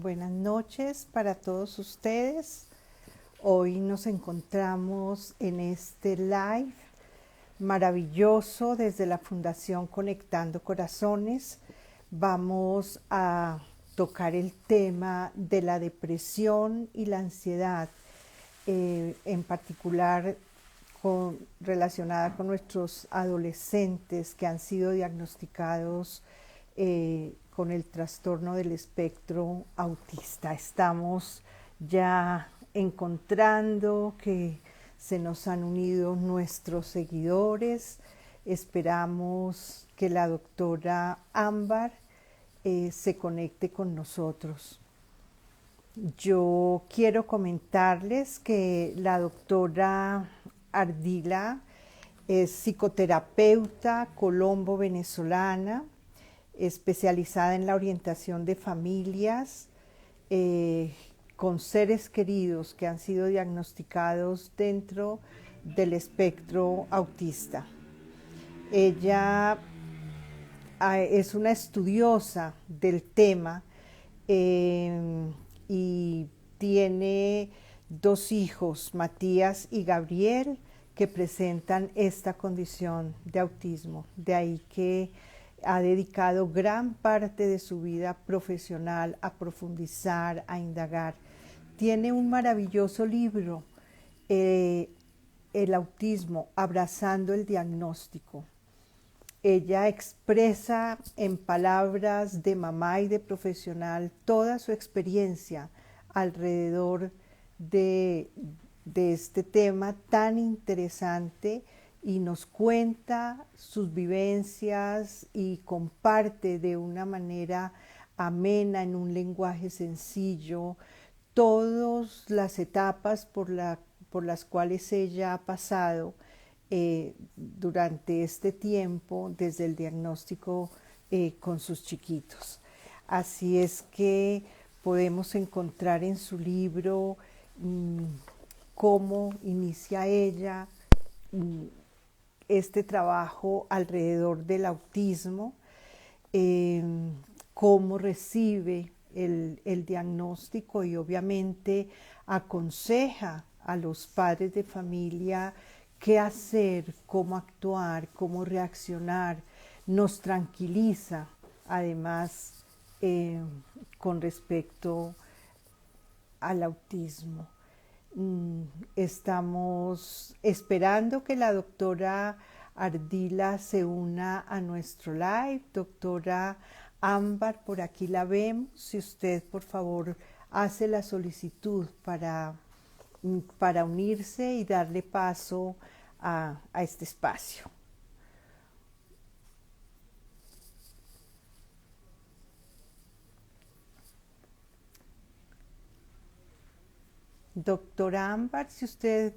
Buenas noches para todos ustedes. Hoy nos encontramos en este live maravilloso desde la Fundación Conectando Corazones. Vamos a tocar el tema de la depresión y la ansiedad, en particular relacionada con nuestros adolescentes que han sido diagnosticados con el trastorno del espectro autista. Estamos ya encontrando que se nos han unido nuestros seguidores. Esperamos que la doctora Ámbar se conecte con nosotros. Yo quiero comentarles que la doctora Ardila es psicoterapeuta colombo-venezolana, especializada en la orientación de familias con seres queridos que han sido diagnosticados dentro del espectro autista. Ella es una estudiosa del tema y tiene 2 hijos, Matías y Gabriel, que presentan esta condición de autismo. De ahí que ha dedicado gran parte de su vida profesional a profundizar, a indagar. Tiene un maravilloso libro, El autismo, abrazando el diagnóstico. Ella expresa en palabras de mamá y de profesional toda su experiencia alrededor de este tema tan interesante y nos cuenta sus vivencias y comparte de una manera amena, en un lenguaje sencillo, todas las etapas por las cuales ella ha pasado durante este tiempo desde el diagnóstico con sus chiquitos. Así es que podemos encontrar en su libro cómo inicia ella este trabajo alrededor del autismo, cómo recibe el diagnóstico y obviamente aconseja a los padres de familia qué hacer, cómo actuar, cómo reaccionar. Nos tranquiliza además con respecto al autismo. Estamos esperando que la doctora Ardila se una a nuestro live. Doctora Ámbar, por aquí la vemos. Si usted, por favor, hace la solicitud para unirse y darle paso a este espacio. Doctora Ámbar, si usted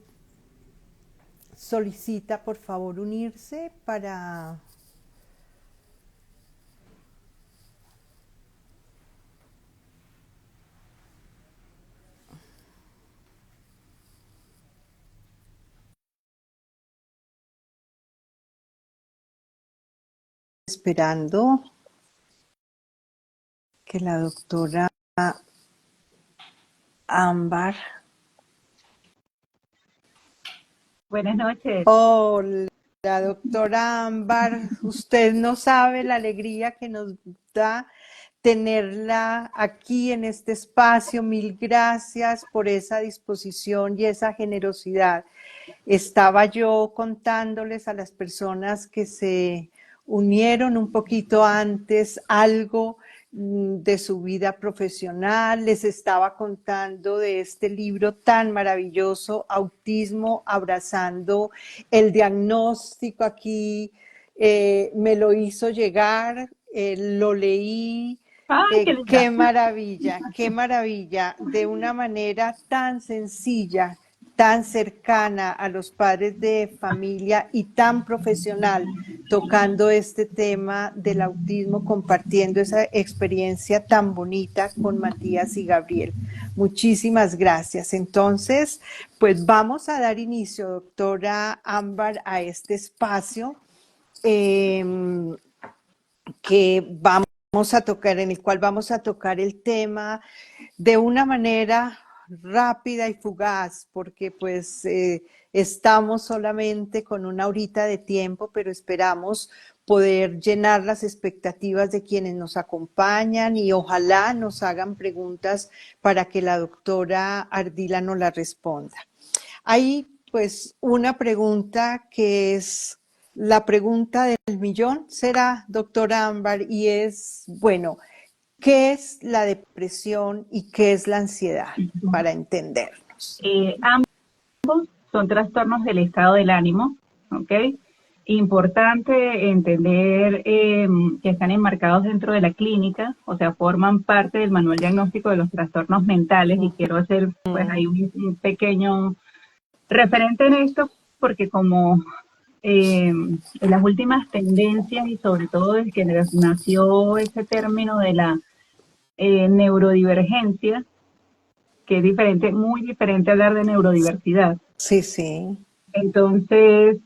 solicita, por favor, unirse para... Esperando que la doctora Ámbar. Buenas noches. Hola, doctora Ámbar. Usted no sabe la alegría que nos da tenerla aquí en este espacio. Mil gracias por esa disposición y esa generosidad. Estaba yo contándoles a las personas que se unieron un poquito antes algo de su vida profesional. Les estaba contando de este libro tan maravilloso, Autismo, abrazando el diagnóstico. Aquí me lo hizo llegar, lo leí. Ay, Qué maravilla, de una manera tan sencilla, tan cercana a los padres de familia y tan profesional, tocando este tema del autismo, compartiendo esa experiencia tan bonita con Matías y Gabriel. Muchísimas gracias. Entonces, pues vamos a dar inicio, doctora Ámbar, a este espacio que vamos en el cual vamos a tocar el tema de una manera rápida y fugaz, porque pues estamos solamente con una horita de tiempo, pero esperamos poder llenar las expectativas de quienes nos acompañan y ojalá nos hagan preguntas para que la doctora Ardila nos la responda. Hay pues una pregunta que es la pregunta del millón, será, doctora Ámbar, y es, bueno, ¿qué es la depresión y qué es la ansiedad? Para entendernos. Ambos son trastornos del estado del ánimo, ¿ok? Importante entender que están enmarcados dentro de la clínica, o sea, forman parte del manual diagnóstico de los trastornos mentales y quiero hacer pues ahí un pequeño referente en esto porque como en las últimas tendencias y sobre todo desde que nació ese término de la neurodivergencia, que es diferente, muy diferente a hablar de neurodiversidad. Sí, sí. Entonces,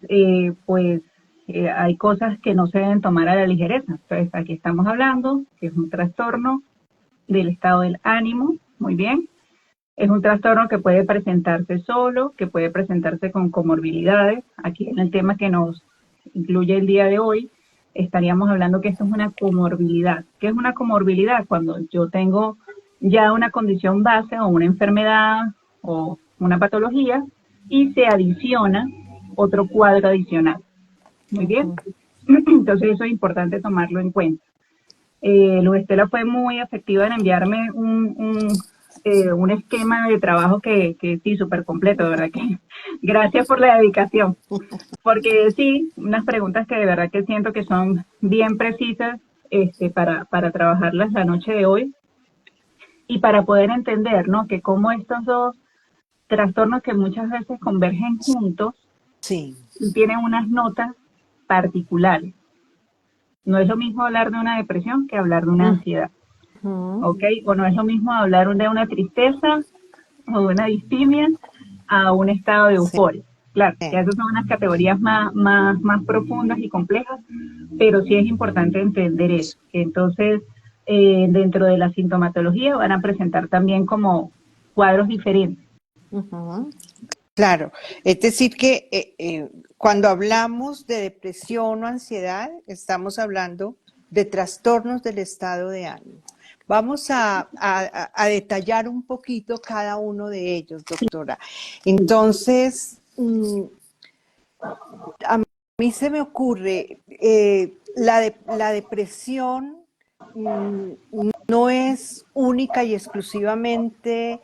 hay cosas que no se deben tomar a la ligereza. Entonces, aquí estamos hablando que es un trastorno del estado del ánimo, muy bien. Es un trastorno que puede presentarse solo, que puede presentarse con comorbilidades. Aquí en el tema que nos incluye el día de hoy, estaríamos hablando que esto es una comorbilidad. ¿Qué es una comorbilidad? Cuando yo tengo ya una condición base o una enfermedad o una patología y se adiciona otro cuadro adicional. Muy bien. Entonces eso es importante tomarlo en cuenta. Luz Estela fue muy efectiva en enviarme un esquema de trabajo que sí, súper completo, de verdad que gracias por la dedicación. Porque sí, unas preguntas que de verdad que siento que son bien precisas para trabajarlas la noche de hoy y para poder entender, ¿no? Que cómo estos dos trastornos que muchas veces convergen juntos Sí. y tienen unas notas particulares. No es lo mismo hablar de una depresión que hablar de una ansiedad, ¿ok? O no es lo mismo hablar de una tristeza o de una distimia a un estado de euforia. Claro, ya esas son unas categorías más profundas y complejas, pero sí es importante entender eso. Que entonces, dentro de la sintomatología van a presentar también como cuadros diferentes. Claro, es decir que cuando hablamos de depresión o ansiedad, estamos hablando de trastornos del estado de ánimo. Vamos a detallar un poquito cada uno de ellos, doctora. Entonces, a mí se me ocurre, la depresión no es única y exclusivamente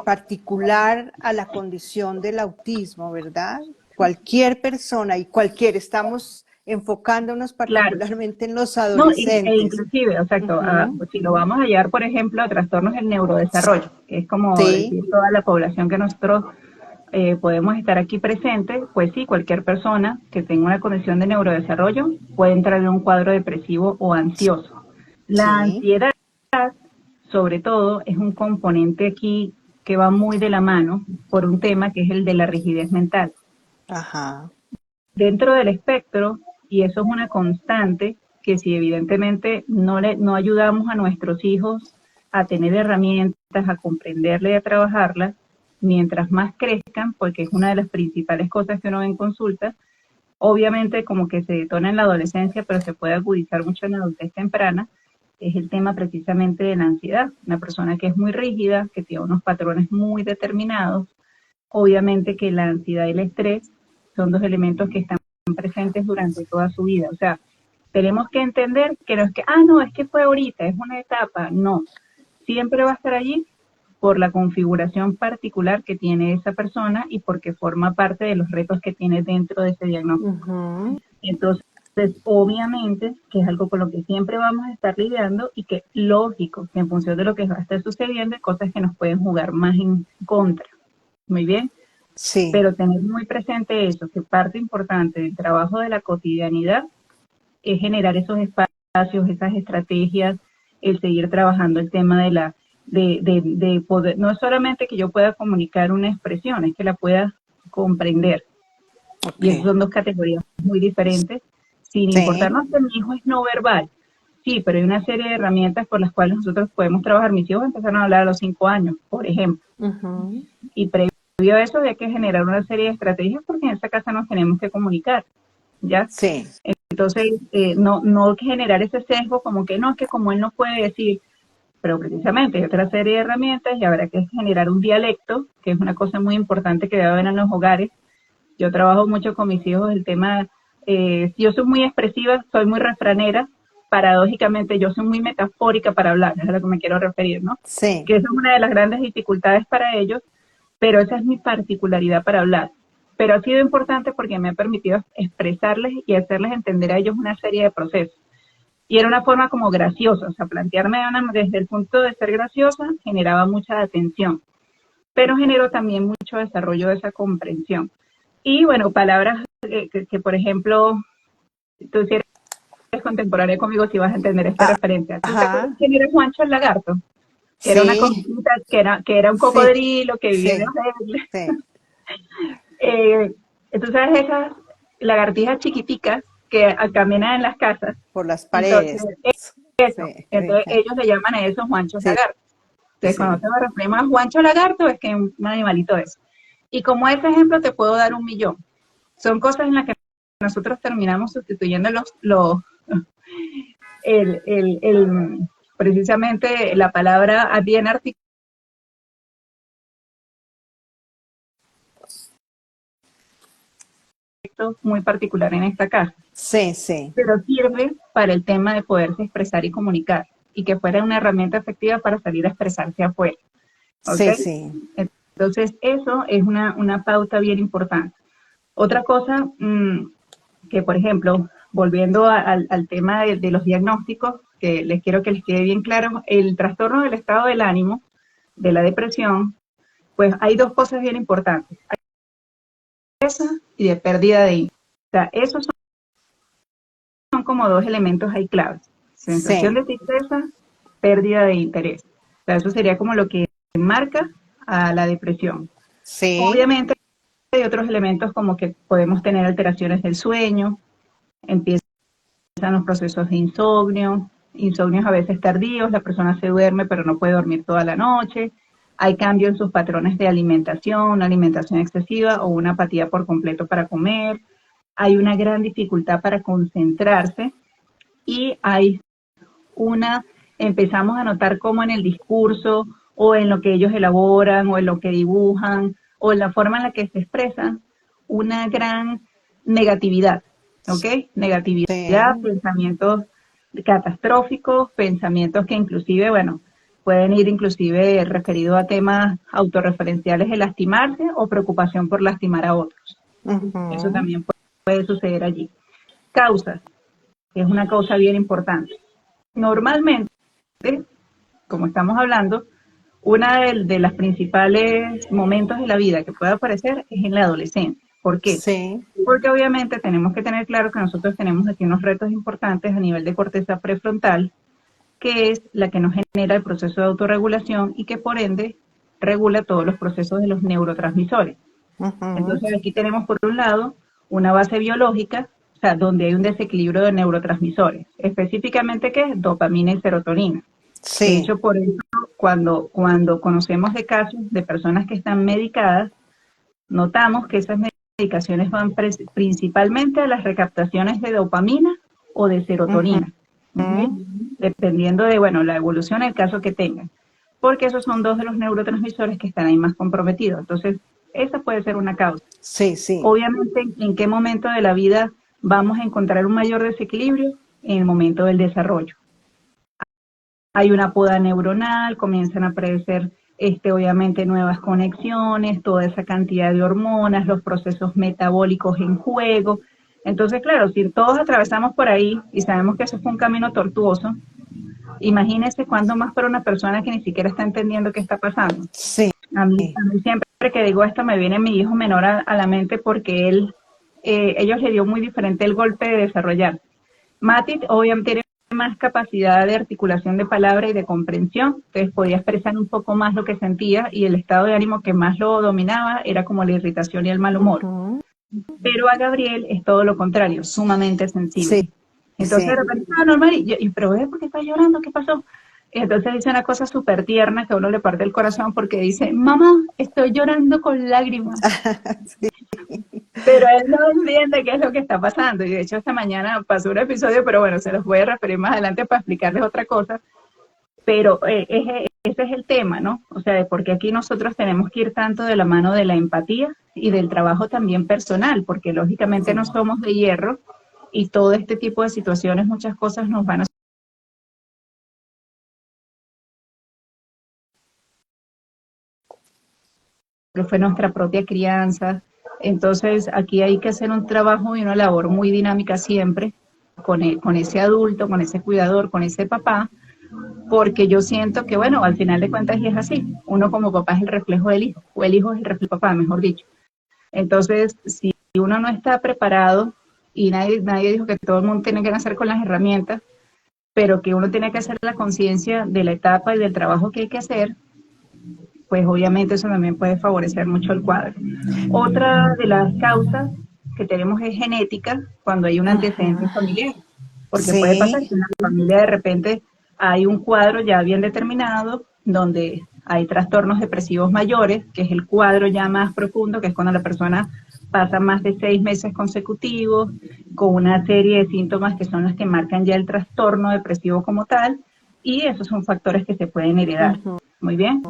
particular a la condición del autismo, ¿verdad? Cualquier persona y estamos enfocándonos particularmente en los adolescentes. No, inclusive, exacto, si lo vamos a llevar, por ejemplo, a trastornos del neurodesarrollo, que es como decir toda la población que nosotros podemos estar aquí presentes, pues sí, cualquier persona que tenga una condición de neurodesarrollo puede entrar en un cuadro depresivo o ansioso. La ansiedad, sobre todo, es un componente aquí que va muy de la mano por un tema que es el de la rigidez mental. Ajá. Dentro del espectro, y eso es una constante, que si evidentemente no ayudamos a nuestros hijos a tener herramientas, a comprenderla y a trabajarla, mientras más crezcan, porque es una de las principales cosas que uno ve en consulta, obviamente como que se detona en la adolescencia, pero se puede agudizar mucho en la adultez temprana, es el tema precisamente de la ansiedad. Una persona que es muy rígida, que tiene unos patrones muy determinados, obviamente que la ansiedad y el estrés son dos elementos que están presentes durante toda su vida. O sea, tenemos que entender que no es que, no, es que fue ahorita, es una etapa. No, siempre va a estar allí por la configuración particular que tiene esa persona y porque forma parte de los retos que tiene dentro de ese diagnóstico. Entonces, obviamente, que es algo con lo que siempre vamos a estar lidiando y que lógico, que en función de lo que va a estar sucediendo, hay cosas que nos pueden jugar más en contra. Muy bien. Sí. Pero tener muy presente eso, que parte importante del trabajo de la cotidianidad es generar esos espacios, esas estrategias, el seguir trabajando el tema de poder, no es solamente que yo pueda comunicar una expresión, es que la pueda comprender. Y esas son dos categorías muy diferentes, sin importarnos que mi hijo es no verbal. Sí, pero hay una serie de herramientas por las cuales nosotros podemos trabajar. Mis hijos empezaron a hablar a los 5 años, por ejemplo. Y previo a eso había que generar una serie de estrategias porque en esa casa nos tenemos que comunicar, ¿ya? Sí. Entonces, no generar ese sesgo como que no, es que como él no puede decir, pero precisamente hay otra serie de herramientas y habrá que generar un dialecto, que es una cosa muy importante que debe haber en los hogares. Yo trabajo mucho con mis hijos el tema, yo soy muy expresiva, soy muy refranera, paradójicamente yo soy muy metafórica para hablar, es a lo que me quiero referir, ¿no? Sí. Que esa es una de las grandes dificultades para ellos, pero esa es mi particularidad para hablar. Pero ha sido importante porque me ha permitido expresarles y hacerles entender a ellos una serie de procesos. Y era una forma como graciosa, o sea, plantearme desde el punto de ser graciosa generaba mucha atención, pero generó también mucho desarrollo de esa comprensión. Y bueno, palabras que por ejemplo, tú si eres contemporánea conmigo, si vas a entender esta referencia. ¿Tú te acuerdas quién era Juancho el Lagarto? Que era una Sí. cosita, que era un Sí. cocodrilo que vivía en Sí. los árboles. Sí. Entonces esas lagartijas chiquiticas que caminan en las casas, Por las entonces paredes. eso, Sí. entonces ellos le llaman a esos Juanchos Sí. lagartos. Entonces cuando Sí. se me referimos a Juancho lagarto es que es un animalito es. Y como ese ejemplo te puedo dar 1.000.000. Son cosas en las que nosotros terminamos sustituyendo precisamente la palabra bien articulada muy particular en esta casa. Sí, sí. Pero sirve para el tema de poderse expresar y comunicar y que fuera una herramienta efectiva para salir a expresarse afuera. Sí, ¿Ok? sí. Entonces, eso es una pauta bien importante. Otra cosa que, por ejemplo, volviendo al tema de los diagnósticos, que les quiero que les quede bien claro, el trastorno del estado del ánimo, de la depresión, pues hay dos cosas bien importantes, hay tristeza y de pérdida de interés. O sea, esos son como dos elementos ahí claves, sensación Sí. de tristeza, pérdida de interés. O sea, eso sería como lo que marca a la depresión. Sí. Obviamente hay otros elementos como que podemos tener alteraciones del sueño, empiezan los procesos de insomnio, insomnios a veces tardíos, la persona se duerme pero no puede dormir toda la noche, hay cambio en sus patrones de alimentación, una alimentación excesiva o una apatía por completo para comer, hay una gran dificultad para concentrarse y hay empezamos a notar cómo en el discurso o en lo que ellos elaboran o en lo que dibujan o en la forma en la que se expresan, una gran negatividad, ¿ok? Negatividad, Sí. pensamientos catastróficos, pensamientos que inclusive, bueno, pueden ir inclusive referidos a temas autorreferenciales de lastimarse o preocupación por lastimar a otros. Eso también puede suceder allí. Causas, que es una causa bien importante. Normalmente, como estamos hablando, una de las principales momentos de la vida que puede aparecer es en la adolescencia. ¿Por qué? Sí. Porque obviamente tenemos que tener claro que nosotros tenemos aquí unos retos importantes a nivel de corteza prefrontal, que es la que nos genera el proceso de autorregulación y que por ende regula todos los procesos de los neurotransmisores. Entonces aquí tenemos por un lado una base biológica, o sea, donde hay un desequilibrio de neurotransmisores, específicamente ¿qué? Dopamina y serotonina. De Sí. hecho, por eso, cuando conocemos de casos de personas que están medicadas, notamos que esas medicaciones van principalmente a las recaptaciones de dopamina o de serotonina, ¿okay? Dependiendo de, bueno, la evolución, el caso que tengan, porque esos son dos de los neurotransmisores que están ahí más comprometidos. Entonces, esa puede ser una causa. Sí, sí. Obviamente, ¿en qué momento de la vida vamos a encontrar un mayor desequilibrio? En el momento del desarrollo. Hay una poda neuronal, comienzan a aparecer obviamente nuevas conexiones, toda esa cantidad de hormonas, los procesos metabólicos en juego. Entonces, claro, si todos atravesamos por ahí y sabemos que eso fue un camino tortuoso, imagínense cuándo más para una persona que ni siquiera está entendiendo qué está pasando. Sí. A mí siempre que digo esto me viene mi hijo menor a la mente porque ellos le dio muy diferente el golpe de desarrollar. Mati obviamente tiene más capacidad de articulación de palabra y de comprensión, entonces podía expresar un poco más lo que sentía y el estado de ánimo que más lo dominaba era como la irritación y el mal humor. Pero a Gabriel es todo lo contrario, sumamente sensible. Sí. Entonces de repente estaba normal pero ¿ves por qué está llorando? ¿Qué pasó? Y entonces dice una cosa súper tierna que a uno le parte el corazón porque dice, mamá, estoy llorando con lágrimas. Sí. Pero él no entiende qué es lo que está pasando. Y de hecho esta mañana pasó un episodio, pero bueno, se los voy a referir más adelante para explicarles otra cosa. Pero ese es el tema, ¿no? O sea, de por qué aquí nosotros tenemos que ir tanto de la mano de la empatía y del trabajo también personal, porque lógicamente no somos de hierro y todo este tipo de situaciones, muchas cosas nos van a... que fue nuestra propia crianza. Entonces, aquí hay que hacer un trabajo y una labor muy dinámica siempre con ese adulto, con ese cuidador, con ese papá, porque yo siento que, bueno, al final de cuentas y es así. Uno como papá es el reflejo del hijo, o el hijo es el reflejo del papá, mejor dicho. Entonces, si uno no está preparado, y nadie dijo que todo el mundo tiene que nacer con las herramientas, pero que uno tiene que hacer la conciencia de la etapa y del trabajo que hay que hacer, pues obviamente eso también puede favorecer mucho el cuadro. Otra de las causas que tenemos es genética cuando hay un antecedente familiar, porque puede pasar Sí. que en la familia de repente hay un cuadro ya bien determinado donde hay trastornos depresivos mayores, que es el cuadro ya más profundo, que es cuando la persona pasa más de 6 meses consecutivos con una serie de síntomas que son los que marcan ya el trastorno depresivo como tal, y esos son factores que se pueden heredar. Muy bien.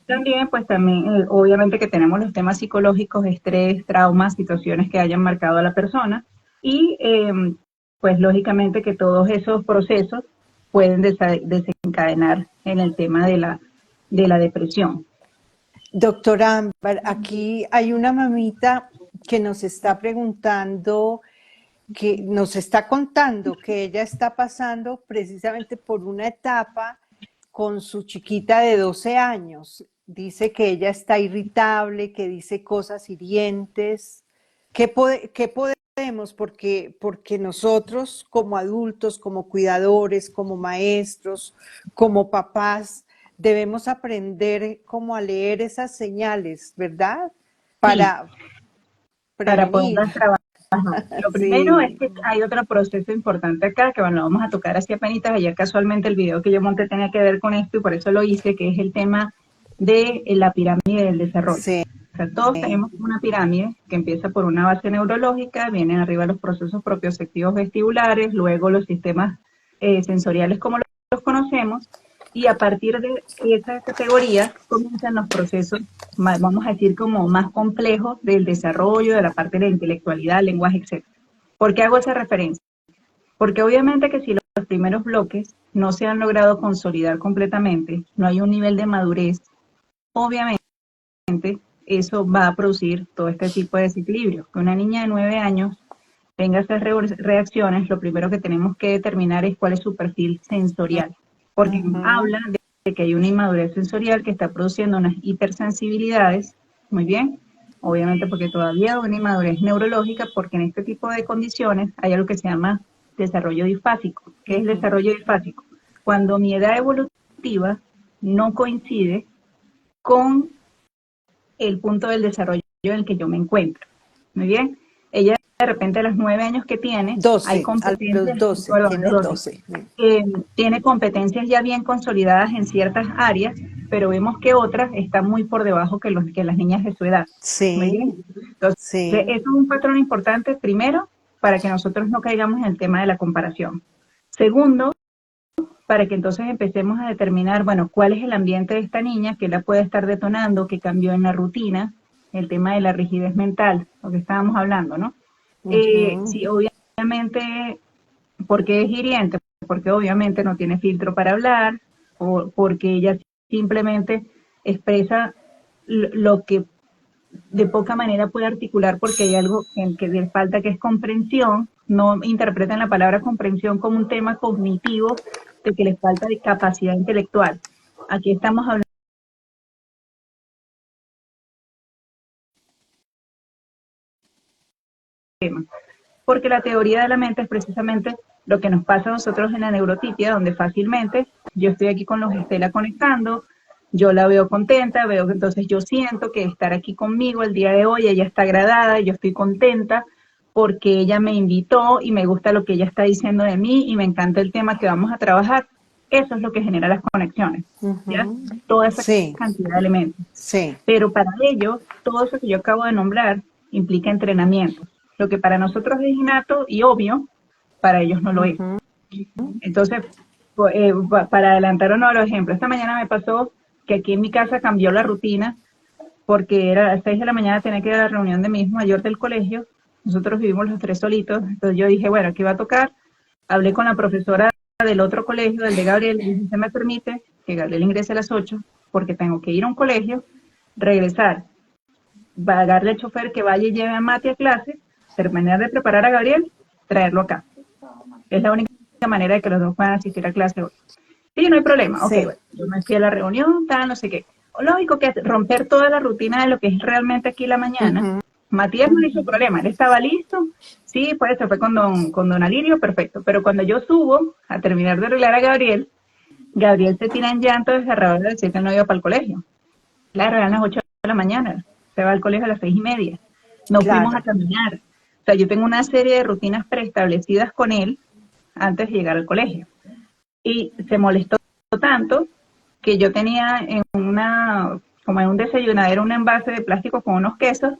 También, pues también, obviamente que tenemos los temas psicológicos, estrés, traumas, situaciones que hayan marcado a la persona y pues lógicamente que todos esos procesos pueden desencadenar en el tema de la depresión. Doctora Ámbar, aquí hay una mamita que nos está preguntando, que nos está contando que ella está pasando precisamente por una etapa con su chiquita de 12 años. Dice que ella está irritable, que dice cosas hirientes. ¿Qué podemos? Porque nosotros como adultos, como cuidadores, como maestros, como papás, debemos aprender como a leer esas señales, ¿verdad? Sí, Para para prevenir. poder trabajar. Lo primero es Sí. que hay otro proceso importante acá, que bueno, lo vamos a tocar así apenas. Ayer casualmente el video que yo monté tenía que ver con esto y por eso lo hice, que es el tema de la pirámide del desarrollo. Sí. O sea, todos tenemos una pirámide que empieza por una base neurológica, vienen arriba los procesos propioceptivos vestibulares, luego los sistemas sensoriales como los conocemos, y a partir de esa categoría comienzan los procesos, vamos a decir, como más complejos del desarrollo, de la parte de la intelectualidad, lenguaje, etc. ¿Por qué hago esa referencia? Porque obviamente que si los primeros bloques no se han logrado consolidar completamente, no hay un nivel de madurez, obviamente eso va a producir todo este tipo de desequilibrio. Que una niña de 9 años tenga esas reacciones, lo primero que tenemos que determinar es cuál es su perfil sensorial, porque nos habla de que hay una inmadurez sensorial que está produciendo unas hipersensibilidades, muy bien, obviamente porque todavía hay una inmadurez neurológica, porque en este tipo de condiciones hay algo que se llama desarrollo disfásico. ¿Qué es el desarrollo disfásico? Cuando mi edad evolutiva no coincide con el punto del desarrollo en el que yo me encuentro. Muy bien. Ella de repente a los 9 años que tiene, hay 12, a los competencias, 12, perdón, tiene 12, 12. tiene competencias ya bien consolidadas en ciertas áreas, pero vemos que otras están muy por debajo que las niñas de su edad. Muy Sí, bien. Entonces, eso sí. es un patrón importante, primero, para que nosotros no caigamos en el tema de la comparación. Segundo, para que entonces empecemos a determinar, bueno, cuál es el ambiente de esta niña, qué la puede estar detonando, qué cambió en la rutina, el tema de la rigidez mental, lo que estábamos hablando, ¿no? Sí, obviamente, porque es hiriente, porque obviamente no tiene filtro para hablar, o porque ella simplemente expresa lo que de poca manera puede articular porque hay algo en que le falta, que es comprensión. No interpretan la palabra comprensión como un tema cognitivo de que les falta de capacidad intelectual. Aquí estamos hablando de temas. Porque la teoría de la mente es precisamente lo que nos pasa a nosotros en la neurotipia, donde fácilmente yo estoy aquí con los Estela conectando, yo la veo contenta, veo que entonces yo siento que estar aquí conmigo el día de hoy, ella está agradada, yo estoy contenta, porque ella me invitó y me gusta lo que ella está diciendo de mí y me encanta el tema que vamos a trabajar. Eso es lo que genera las conexiones, ¿ya? Toda esa Sí, cantidad de elementos. sí. Pero para ellos, todo eso que yo acabo de nombrar implica entrenamiento. Lo que para nosotros es innato y obvio, para ellos no lo es. Entonces, para adelantar uno de los ejemplos, esta mañana me pasó que aquí en mi casa cambió la rutina porque era a las 6 de la mañana, tenía que ir a la reunión de mi hijo mayor del colegio. Nosotros vivimos los tres solitos, entonces yo dije, bueno, aquí va a tocar. Hablé con la profesora del otro colegio, del de Gabriel, y dije, ¿se me permite que Gabriel ingrese a las 8? Porque tengo que ir a un colegio, regresar, pagarle al chofer que vaya y lleve a Mati a clase, terminar de preparar a Gabriel, traerlo acá. Es la única manera de que los dos puedan asistir a clase hoy. Sí, no hay problema. Ok, Sí. bueno, yo me fui a la reunión, tal, no sé qué. Lógico que romper toda la rutina de lo que es realmente aquí la mañana. Matías no hizo problema, él estaba listo. Sí, pues se fue con don Alirio, perfecto. Pero cuando yo subo a terminar de arreglar a Gabriel, Gabriel se tira en llanto desgarrador de decir que él no iba para el colegio. Claro, eran las 8 de la mañana, se va al colegio a las 6:30. No fuimos a Claro. caminar. O sea, yo tengo una serie de rutinas preestablecidas con él antes de llegar al colegio. Y se molestó tanto que yo tenía como en un desayunadero, un envase de plástico con unos quesos,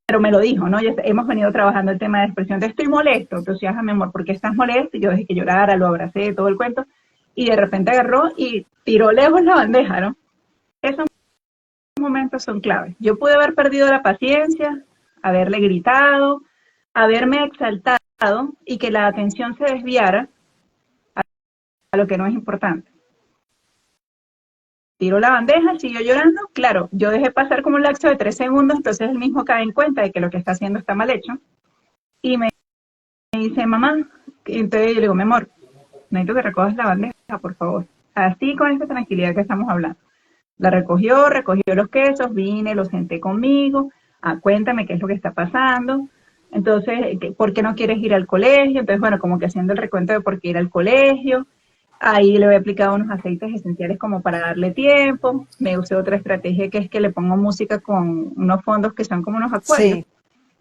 pero me lo dijo, ¿no? Ya hemos venido trabajando el tema de expresión de estoy molesto, entonces, mi amor, ¿por qué estás molesto? Y yo dejé que llorara, lo abracé, todo el cuento, y de repente agarró y tiró lejos la bandeja, ¿no? Esos momentos son claves. Yo pude haber perdido la paciencia, haberle gritado, haberme exaltado y que la atención se desviara a lo que no es importante. Tiró la bandeja, siguió llorando, claro, yo dejé pasar como un lapso de 3 segundos, entonces él mismo cae en cuenta de que lo que está haciendo está mal hecho, y me dice, mamá, entonces yo le digo, mi amor, necesito que recojas la bandeja, por favor, así con esta tranquilidad que estamos hablando. La recogió los quesos, vine, lo senté conmigo, cuéntame qué es lo que está pasando, entonces, ¿por qué no quieres ir al colegio? Entonces, bueno, como que haciendo el recuento de por qué ir al colegio. Ahí le voy a aplicar unos aceites esenciales como para darle tiempo. Me usé otra estrategia que es que le pongo música con unos fondos que son como unos acuarios.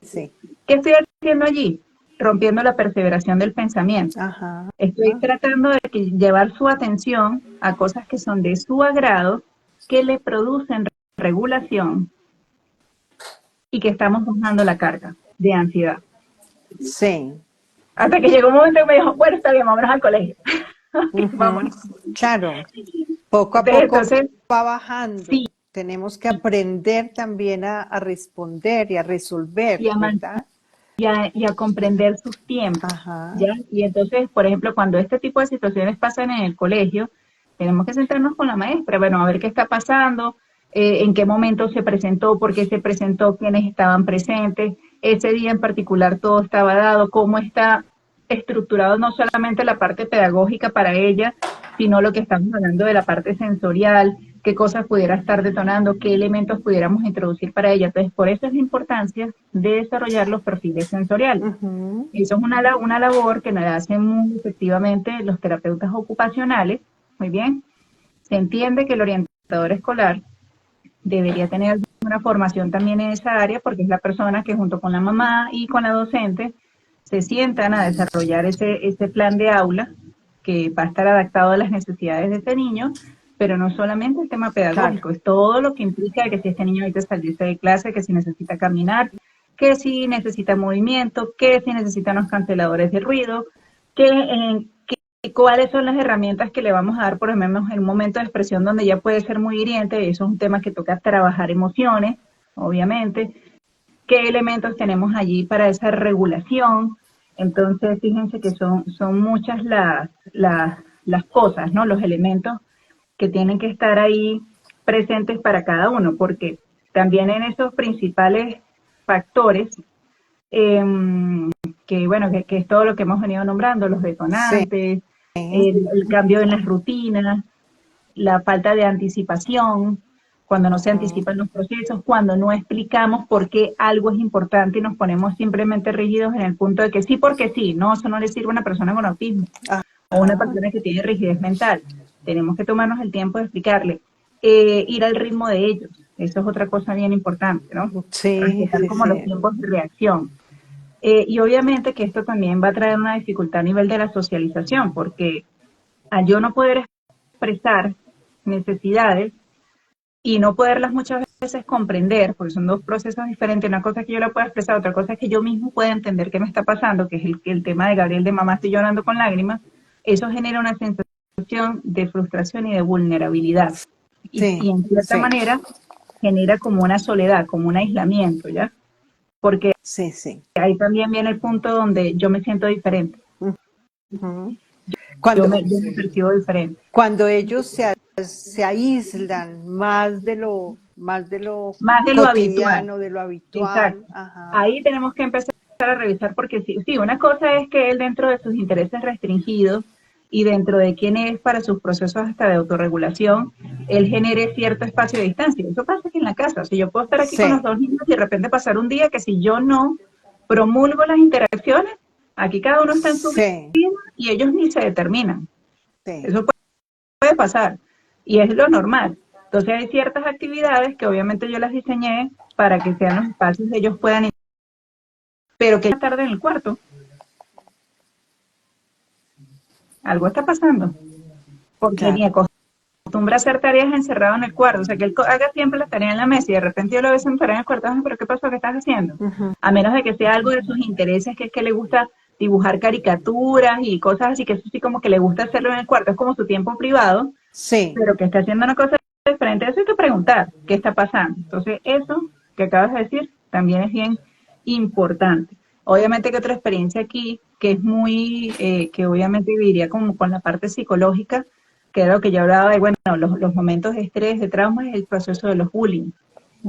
Sí, sí. ¿Qué estoy haciendo allí? Rompiendo la perseveración del pensamiento. Ajá. Estoy tratando de llevar su atención a cosas que son de su agrado, que le producen regulación y que estamos bajando la carga de ansiedad. Sí. Hasta que llegó un momento que me dijo, bueno, está bien, vámonos al colegio. Vámonos. Claro. Poco a poco Entonces, va bajando. sí, Tenemos que aprender también a responder y a resolver, y ¿verdad? y a comprender sus tiempos, Ajá. ¿ya? Y entonces, por ejemplo, cuando este tipo de situaciones pasan en el colegio, tenemos que sentarnos con la maestra, bueno, a ver qué está pasando, en qué momento se presentó, por qué se presentó, quiénes estaban presentes, ese día en particular todo estaba dado, cómo está estructurado no solamente la parte pedagógica para ella, sino lo que estamos hablando de la parte sensorial, qué cosas pudiera estar detonando, qué elementos pudiéramos introducir para ella. Entonces, por eso es la importancia de desarrollar los perfiles sensoriales. Eso es una labor que nos hacen muy efectivamente los terapeutas ocupacionales. Muy bien. Se entiende que el orientador escolar debería tener una formación también en esa área porque es la persona que junto con la mamá y con la docente se sientan a desarrollar ese plan de aula que va a estar adaptado a las necesidades de este niño, pero no solamente el tema pedagógico, Claro. es todo lo que implica que si este niño ahorita salirse de clase, que si necesita caminar, que si necesita movimiento, que si necesita unos canceladores de ruido, cuáles son las herramientas que le vamos a dar, por ejemplo, en un momento de expresión donde ya puede ser muy hiriente, y eso es un tema que toca trabajar emociones, obviamente, qué elementos tenemos allí para esa regulación. Entonces, fíjense que son muchas las cosas, ¿no? Los elementos que tienen que estar ahí presentes para cada uno, porque también en esos principales factores, eh, que bueno, que es todo lo que hemos venido nombrando, los Sí. detonantes, el cambio en las rutinas, la falta de anticipación, cuando no se anticipan los procesos, cuando no explicamos por qué algo es importante y nos ponemos simplemente rígidos en el punto de que sí porque sí, no, eso no le sirve a una persona con autismo o una Ajá. persona que tiene rigidez mental. Tenemos que tomarnos el tiempo de explicarle. ir al ritmo de ellos. Eso es otra cosa bien importante, ¿no? Sí, Respetar sí, como los sí. tiempos de reacción. Y obviamente que esto también va a traer una dificultad a nivel de la socialización, porque al yo no poder expresar necesidades y no poderlas muchas veces comprender, porque son dos procesos diferentes, una cosa es que yo la pueda expresar, otra cosa es que yo mismo pueda entender qué me está pasando, que es el tema de Gabriel de mamá estoy llorando con lágrimas, eso genera una sensación de frustración y de vulnerabilidad. Y Sí, en cierta sí, manera genera como una soledad, como un aislamiento, ¿ya? Porque sí, sí. ahí también viene el punto donde yo me siento diferente, Ujú. Cuando, yo me percibo diferente. cuando ellos se aíslan más de lo Más de lo habitual. cotidiano, de lo habitual, Exacto. ajá. Ahí tenemos que empezar a revisar porque sí, sí, una cosa es que él dentro de sus intereses restringidos y dentro de quién es para sus procesos hasta de autorregulación, él genere cierto espacio de distancia. Eso pasa aquí en la casa. Si yo puedo estar aquí con los Sí, dos niños y de repente pasar un día que si yo no promulgo las interacciones, aquí cada uno está en su vida sí, y ellos ni se determinan. sí. Eso puede pasar y es lo normal. Entonces hay ciertas actividades que obviamente yo las diseñé para que sean los espacios que ellos puedan ir, pero que tarde en el cuarto, algo está pasando, porque ni Claro. acostumbra a hacer tareas encerrado en el cuarto, o sea que él haga siempre las tareas en la mesa y de repente yo lo veo sentado en el cuarto, pero ¿qué pasó? ¿Qué estás haciendo? Ujú. A menos de que sea algo de sus intereses, que es que le gusta dibujar caricaturas y cosas así, que eso sí como que le gusta hacerlo en el cuarto, es como su tiempo privado, Sí, pero que está haciendo una cosa diferente, eso hay que preguntar, ¿qué está pasando? Entonces, eso que acabas de decir también es bien importante. Obviamente que otra experiencia aquí, que es muy, que obviamente viviría como con la parte psicológica, que era lo que yo hablaba de, bueno, los momentos de estrés, de trauma, es el proceso de los bullying,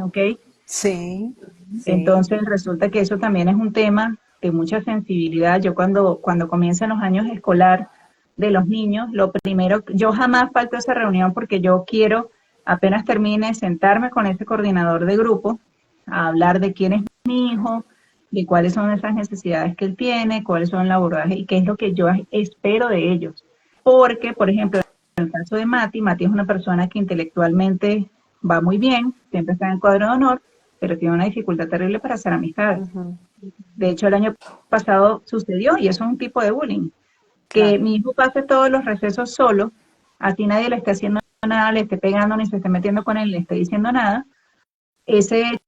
¿ok? sí, sí. Entonces resulta que eso también es un tema de mucha sensibilidad. Yo cuando comienzan los años escolar de los niños, lo primero, yo jamás falto a esa reunión porque yo quiero, apenas termine, sentarme con ese coordinador de grupo, a hablar de quién es mi hijo, de cuáles son esas necesidades que él tiene, cuáles son el abordaje y qué es lo que yo espero de ellos. Porque, por ejemplo, en el caso de Mati es una persona que intelectualmente va muy bien, siempre está en el cuadro de honor, pero tiene una dificultad terrible para hacer amistades. Ujú. De hecho, el año pasado sucedió, y eso es un tipo de bullying, que Claro. mi hijo pase todos los recesos solo, así nadie le esté haciendo nada, le esté pegando, ni se esté metiendo con él, le esté diciendo nada. Ese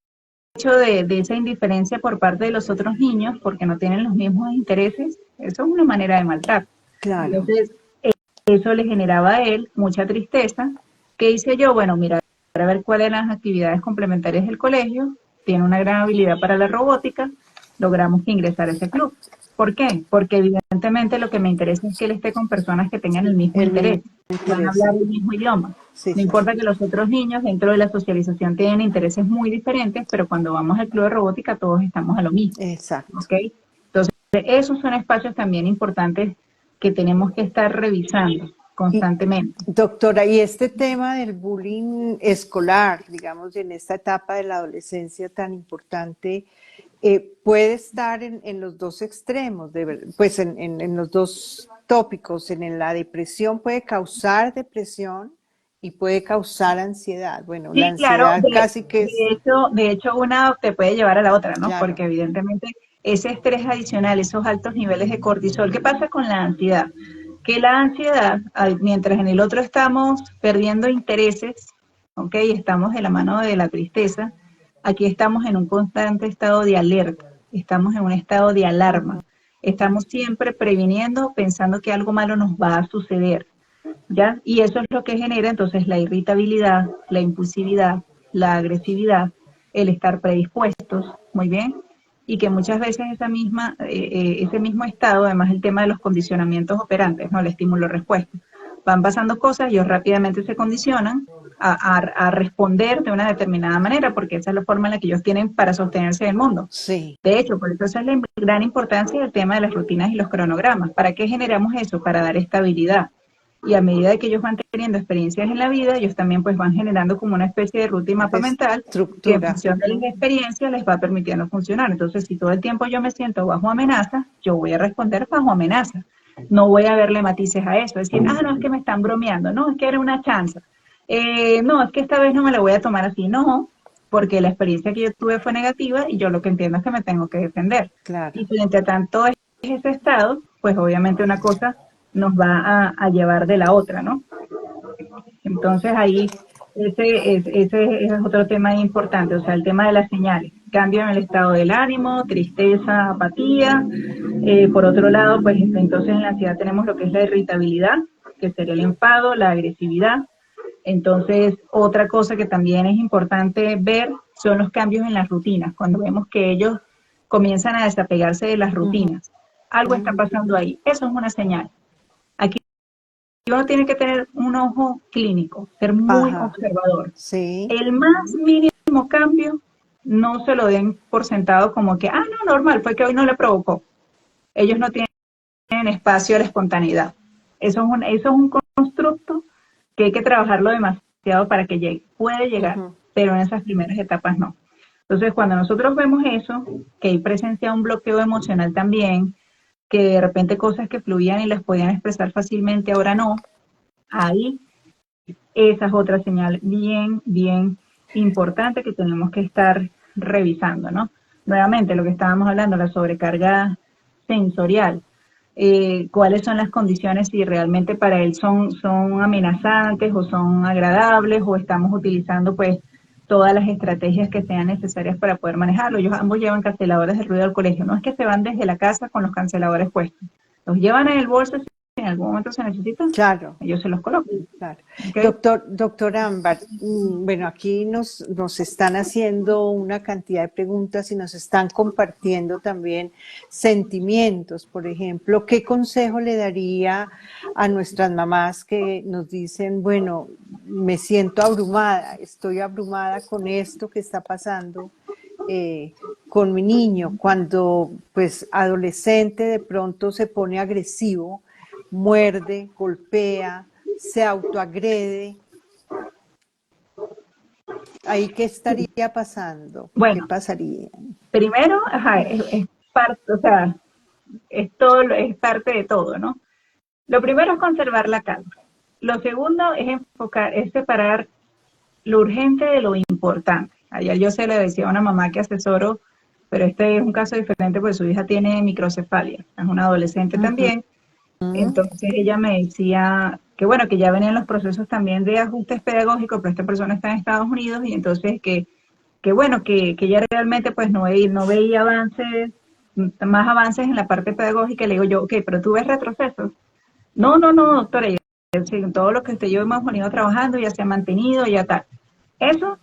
hecho de esa indiferencia por parte de los otros niños, porque no tienen los mismos intereses, eso es una manera de maltrato. Claro. Entonces, eso le generaba a él mucha tristeza. ¿Qué hice yo? Bueno, mira, para ver cuáles eran las actividades complementarias del colegio, tiene una gran habilidad para la robótica, logramos que ingresara a ese club. ¿Por qué? Porque evidentemente lo que me interesa es que él esté con personas que tengan el mismo El mismo interés, van a interés, hablar sí. el mismo idioma. Sí, No sí. importa que los otros niños dentro de la socialización tienen intereses muy diferentes, pero cuando vamos al club de robótica todos estamos a lo mismo, Exacto. ¿ok? Entonces, esos son espacios también importantes que tenemos que estar revisando Y, constantemente. doctora, y este tema del bullying escolar, digamos, en esta etapa de la adolescencia tan importante, puede estar en los dos extremos, pues en los dos tópicos. En la depresión puede causar depresión y puede causar ansiedad. Bueno, la Sí, claro, ansiedad casi que es, de hecho una te puede llevar a la otra, ¿no? claro, Porque evidentemente ese estrés adicional, esos altos niveles de cortisol, ¿qué pasa con la ansiedad? Que la ansiedad, mientras en el otro estamos perdiendo intereses, ¿ok? Estamos de la mano de la tristeza, aquí estamos en un constante estado de alerta, estamos en un estado de alarma, estamos siempre previniendo, pensando que algo malo nos va a suceder. ¿Ya? Y eso es lo que genera entonces la irritabilidad, la impulsividad, la agresividad, el estar predispuestos, muy bien, y que muchas veces ese mismo estado, además el tema de los condicionamientos operantes, ¿no? El estímulo-respuesta, van pasando cosas, ellos rápidamente se condicionan a responder de una determinada manera, porque esa es la forma en la que ellos tienen para sostenerse en el mundo. sí, De hecho, por eso esa es la gran importancia del tema de las rutinas y los cronogramas. ¿Para qué generamos eso? Para dar estabilidad. Y a medida que ellos van teniendo experiencias en la vida, ellos también pues van generando como una especie de ruta y mapa de mental que en estructura. función de las experiencias les va permitiendo funcionar. Entonces, si todo el tiempo yo me siento bajo amenaza, yo voy a responder bajo amenaza. No voy a verle matices a eso, decir, no, es que me están bromeando, no, es que era una chance. No, es que esta vez no me la voy a tomar así, no, porque la experiencia que yo tuve fue negativa y yo lo que entiendo es que me tengo que defender. Claro. Y frente a tanto es ese estado, pues obviamente una cosa nos va a llevar de la otra, ¿no? Entonces ahí ese es otro tema importante, o sea, el tema de las señales. Cambio en el estado del ánimo, tristeza, apatía. Por otro lado, pues entonces en la ansiedad tenemos lo que es la irritabilidad, que sería el enfado, la agresividad. Entonces, otra cosa que también es importante ver son los cambios en las rutinas, cuando vemos que ellos comienzan a desapegarse de las Ujú, rutinas. Algo está pasando ahí. Eso es una señal. Aquí uno tiene que tener un ojo clínico, ser muy ajá, observador. sí, El más mínimo cambio, no se lo den por sentado como que, ah, no, normal, fue que hoy no le provocó. Ellos no tienen espacio a la espontaneidad. Eso es un constructo que hay que trabajarlo demasiado para que llegue. Puede llegar, ujú, pero en esas primeras etapas no. Entonces, cuando nosotros vemos eso, que hay presencia de un bloqueo emocional también, que de repente cosas que fluían y las podían expresar fácilmente, ahora no, ahí esa es otra señal bien, bien importante que tenemos que estar revisando, ¿no? Nuevamente, lo que estábamos hablando, la sobrecarga sensorial. Cuáles son las condiciones, si realmente para él son amenazantes o son agradables, o estamos utilizando pues todas las estrategias que sean necesarias para poder manejarlo. Ellos ambos llevan canceladores de ruido al colegio. No es que se van desde la casa con los canceladores puestos. Los llevan en el bolso, si en algún momento se necesitan, claro. ellos se los colocan. Claro. ¿Okay? Doctor Ámbar, bueno, aquí nos están haciendo una cantidad de preguntas y nos están compartiendo también sentimientos. Por ejemplo, ¿qué consejo le daría a nuestras mamás que nos dicen, bueno, me siento abrumada, estoy abrumada con esto que está pasando con mi niño, cuando pues adolescente de pronto se pone agresivo, muerde, golpea, se autoagrede? ¿Ahí qué estaría pasando? ¿Qué Bueno, pasaría? primero, ajá, es parte, o sea, es todo, es parte de todo, ¿no? Lo primero es conservar la calma. Lo segundo es separar lo urgente de lo importante. Ayer yo se le decía a una mamá que asesoro, pero este es un caso diferente porque su hija tiene microcefalia, es una adolescente también. Entonces ella me decía que bueno, que ya venían los procesos también de ajustes pedagógicos, pero esta persona está en Estados Unidos y entonces que bueno, que ella realmente pues no veía avances, más avances en la parte pedagógica. Le digo yo, ok, pero tú ves retrocesos. No, no, no, doctora, todo lo que usted y yo hemos venido trabajando ya se ha mantenido, ya tal. Esos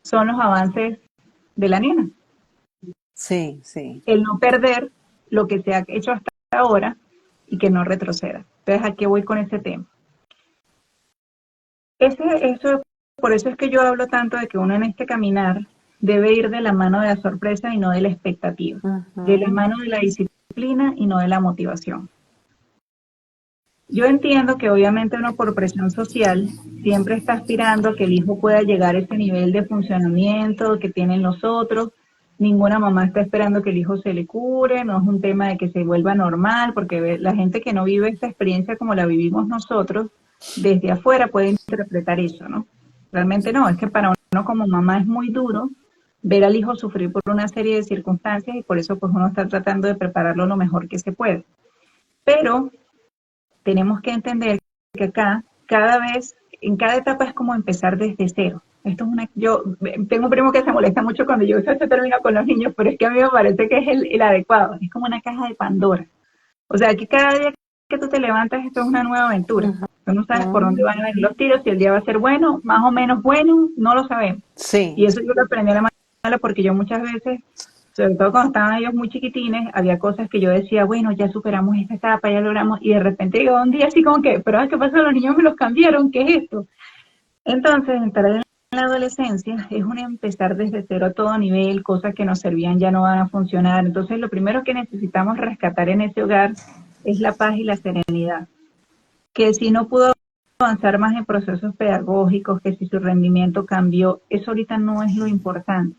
son los avances de la nena. Sí, sí. El no perder lo que se ha hecho hasta ahora y que no retroceda. Entonces, ¿a qué voy con ese tema? Eso, por eso es que yo hablo tanto de que uno en este caminar debe ir de la mano de la sorpresa y no de la expectativa, de la Ujú. mano de la disciplina y no de la motivación. Yo entiendo que obviamente uno por presión social siempre está aspirando a que el hijo pueda llegar a ese nivel de funcionamiento que tienen los otros. Ninguna mamá está esperando que el hijo se le cure, no es un tema de que se vuelva normal, porque la gente que no vive esta experiencia como la vivimos nosotros, desde afuera puede interpretar eso, ¿no? Realmente no, es que para uno como mamá es muy duro ver al hijo sufrir por una serie de circunstancias y por eso pues uno está tratando de prepararlo lo mejor que se puede. Pero tenemos que entender que acá, cada vez, en cada etapa es como empezar desde cero. Esto es yo tengo un primo que se molesta mucho cuando yo uso este término con los niños, pero es que a mí me parece que es el adecuado. Es como una caja de Pandora. O sea, que cada día que tú te levantas, esto es una nueva aventura. Tú no sabes por dónde van a venir los tiros, si el día va a ser bueno, más o menos bueno, no lo sabemos. Sí, Y eso yo lo aprendí a la mala porque yo muchas veces, sobre todo cuando estaban ellos muy chiquitines, había cosas que yo decía, bueno, ya superamos esta etapa, ya logramos, y de repente digo un día así como que, pero ¿qué pasa? Los niños me los cambiaron, ¿qué es esto? Entonces, entrar en la adolescencia es un empezar desde cero a todo nivel, cosas que nos servían ya no van a funcionar. Entonces, lo primero que necesitamos rescatar en ese hogar es la paz y la serenidad. Que si no pudo avanzar más en procesos pedagógicos, que si su rendimiento cambió, eso ahorita no es lo importante.